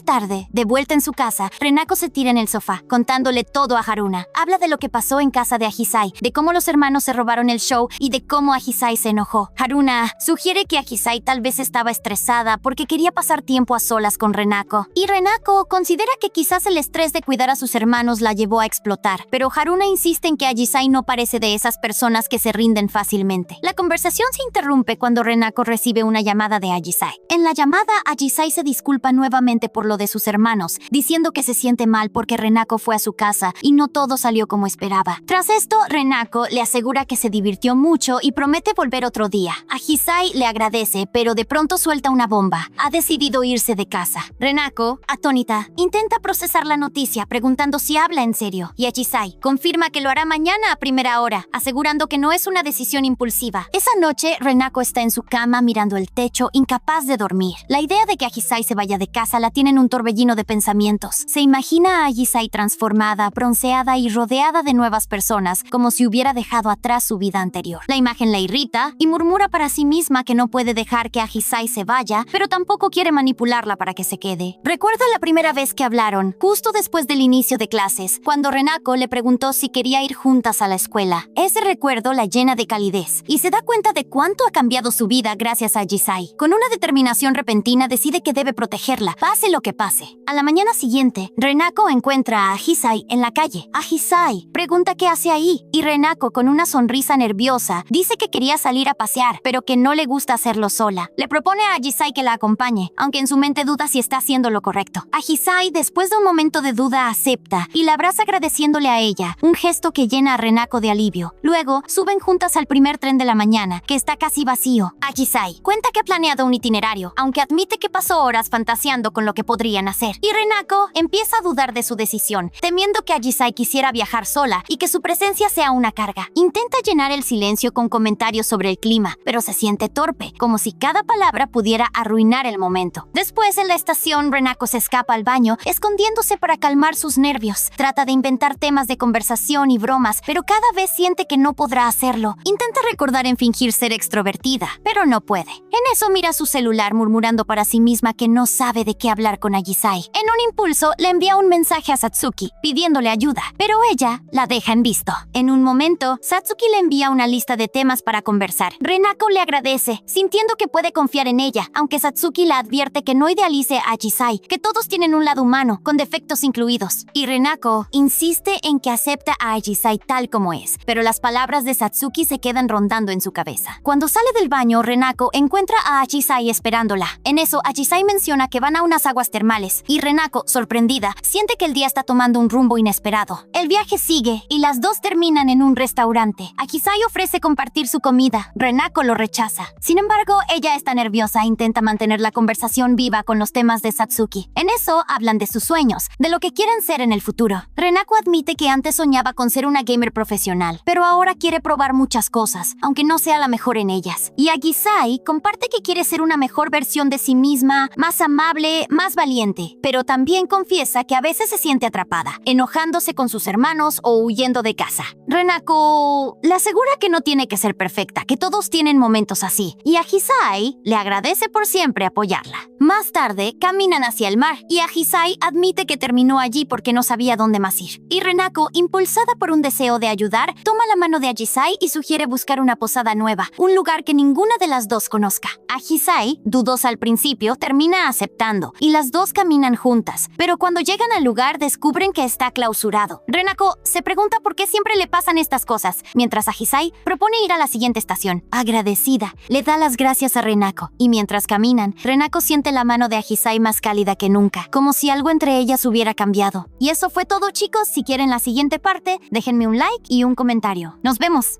Speaker 1: tarde, de vuelta en su casa, Renako se tira en el sofá, contándole todo a Haruna. Habla de lo que pasó en casa de Ahisai, de cómo los hermanos se robaron el show y de cómo Ahisai se enojó. Haruna sugiere que Ahisai tal vez estaba estresada porque quería pasar tiempo a solas con Renako. Y Renako considera que quizás el estrés de cuidar a sus hermanos la llevó a explotar, pero Haruna insiste en que Ahisai no parece de esas personas que se rinden fácilmente. La conversación se interrumpe cuando Renako recibe una llamada de Ahisai. En la llamada, Ahisai se disculpa nuevamente por lo de sus hermanos, diciendo que se siente mal porque Renako fue a su casa y no todo salió como esperaba. Tras esto, Renako le asegura que se divirtió mucho y promete volver otro día. Ahisai le agradece, pero de pronto suelta una bomba. Ha decidido irse de casa. Renako, atónita, intenta procesar la noticia preguntando si habla en serio, y Ahisai confirma que lo hará mañana a primera hora, asegurando que no es una decisión impulsiva. Esa noche, Renako está en su cama mirando el techo, incapaz de dormir. La idea de que Ahisai se vaya de casa la tiene en un torbellino de pensamientos. Se imagina a Ahisai transformada, bronceada y rodeada de nuevas personas, como si hubiera dejado atrás su vida anterior. La imagen la irrita y murmura para sí misma que no puede dejar que Ahisai se vaya, pero tampoco quiere manipularla para que se quede. Recuerda la primera vez que hablaron, justo después del inicio de clases, cuando Renako le preguntó si quería ir juntas a la escuela. Ese recuerdo la llena de calidez, y se da cuenta de cuánto ha cambiado su vida gracias a Ahisai. Con una determinación repentina decide que debe protegerla, pase lo que pase. A la mañana siguiente, Renako encuentra a Ahisai en la calle. Ahisai pregunta qué hace ahí, y Renako, con una sonrisa nerviosa, dice que quería salir a pasear, pero que no le gusta hacerlo sola. Le propone a Ahisai que la acompañe, aunque en su mente duda si está haciendo lo correcto. Ahisai, después de un momento de duda, acepta y la abraza agradeciéndole a ella, un gesto que llena a Renako de alivio. Luego, suben juntas al primer tren de la mañana, que está casi vacío. Ahisai cuenta que ha planeado un itinerario, aunque admite que pasó horas fantaseando con lo que podrían hacer. Y Renako empieza a dudar de su decisión, temiendo que Ahisai quisiera viajar sola y que su presencia sea una carga. Intenta llenar el silencio con comentarios sobre el clima, pero se siente torpe, como si cada palabra pudiera arruinar el momento. Después, en la estación, Renako se escapa al baño, escondiéndose para calmar sus nervios. Trata de inventar temas de conversación y bromas, pero cada vez siente que no podrá hacerlo. Intenta recordar en fingir ser extrovertida, pero no puede. En eso mira su celular, murmurando para sí misma que no sabe de qué hablar con Ahisai. En un impulso, le envía un mensaje a Satsuki, pidiéndole ayuda, pero ella la deja en visto. En un momento, Satsuki le envía una lista de temas para conversar. Renako le agradece, sintiendo que puede confiar en ella, aunque Satsuki la advierte que no idealice a Ahisai, que todos tienen un lado humano, con defectos incluidos. Y Renako insiste en que acepta a Ahisai tal como es, pero las palabras de Satsuki se quedan rondando en su cabeza. Cuando sale del baño, Renako encuentra a Ahisai esperándola. En eso, Ahisai menciona que van a unas aguas termales, y Renako Renako, sorprendida, siente que el día está tomando un rumbo inesperado. El viaje sigue y las dos terminan en un restaurante. Ahisai ofrece compartir su comida. Renako lo rechaza. Sin embargo, ella está nerviosa e intenta mantener la conversación viva con los temas de Satsuki. En eso hablan de sus sueños, de lo que quieren ser en el futuro. Renako admite que antes soñaba con ser una gamer profesional, pero ahora quiere probar muchas cosas, aunque no sea la mejor en ellas. Y Ahisai comparte que quiere ser una mejor versión de sí misma, más amable, más valiente, pero también confiesa que a veces se siente atrapada, enojándose con sus hermanos o huyendo de casa. Renako le asegura que no tiene que ser perfecta, que todos tienen momentos así, y Ahisai le agradece por siempre apoyarla. Más tarde, caminan hacia el mar, y Ahisai admite que terminó allí porque no sabía dónde más ir. Y Renako, impulsada por un deseo de ayudar, toma la mano de Ahisai y sugiere buscar una posada nueva, un lugar que ninguna de las dos conozca. Ahisai, dudosa al principio, termina aceptando, y las dos caminan juntas, pero cuando llegan al lugar descubren que está clausurado. Renako se pregunta por qué siempre le pasan estas cosas, mientras Ahisai propone ir a la siguiente estación. Agradecida, le da las gracias a Renako, y mientras caminan, Renako siente la mano de Ahisai más cálida que nunca, como si algo entre ellas hubiera cambiado. Y eso fue todo, chicos. Si quieren la siguiente parte, déjenme un like y un comentario. ¡Nos vemos!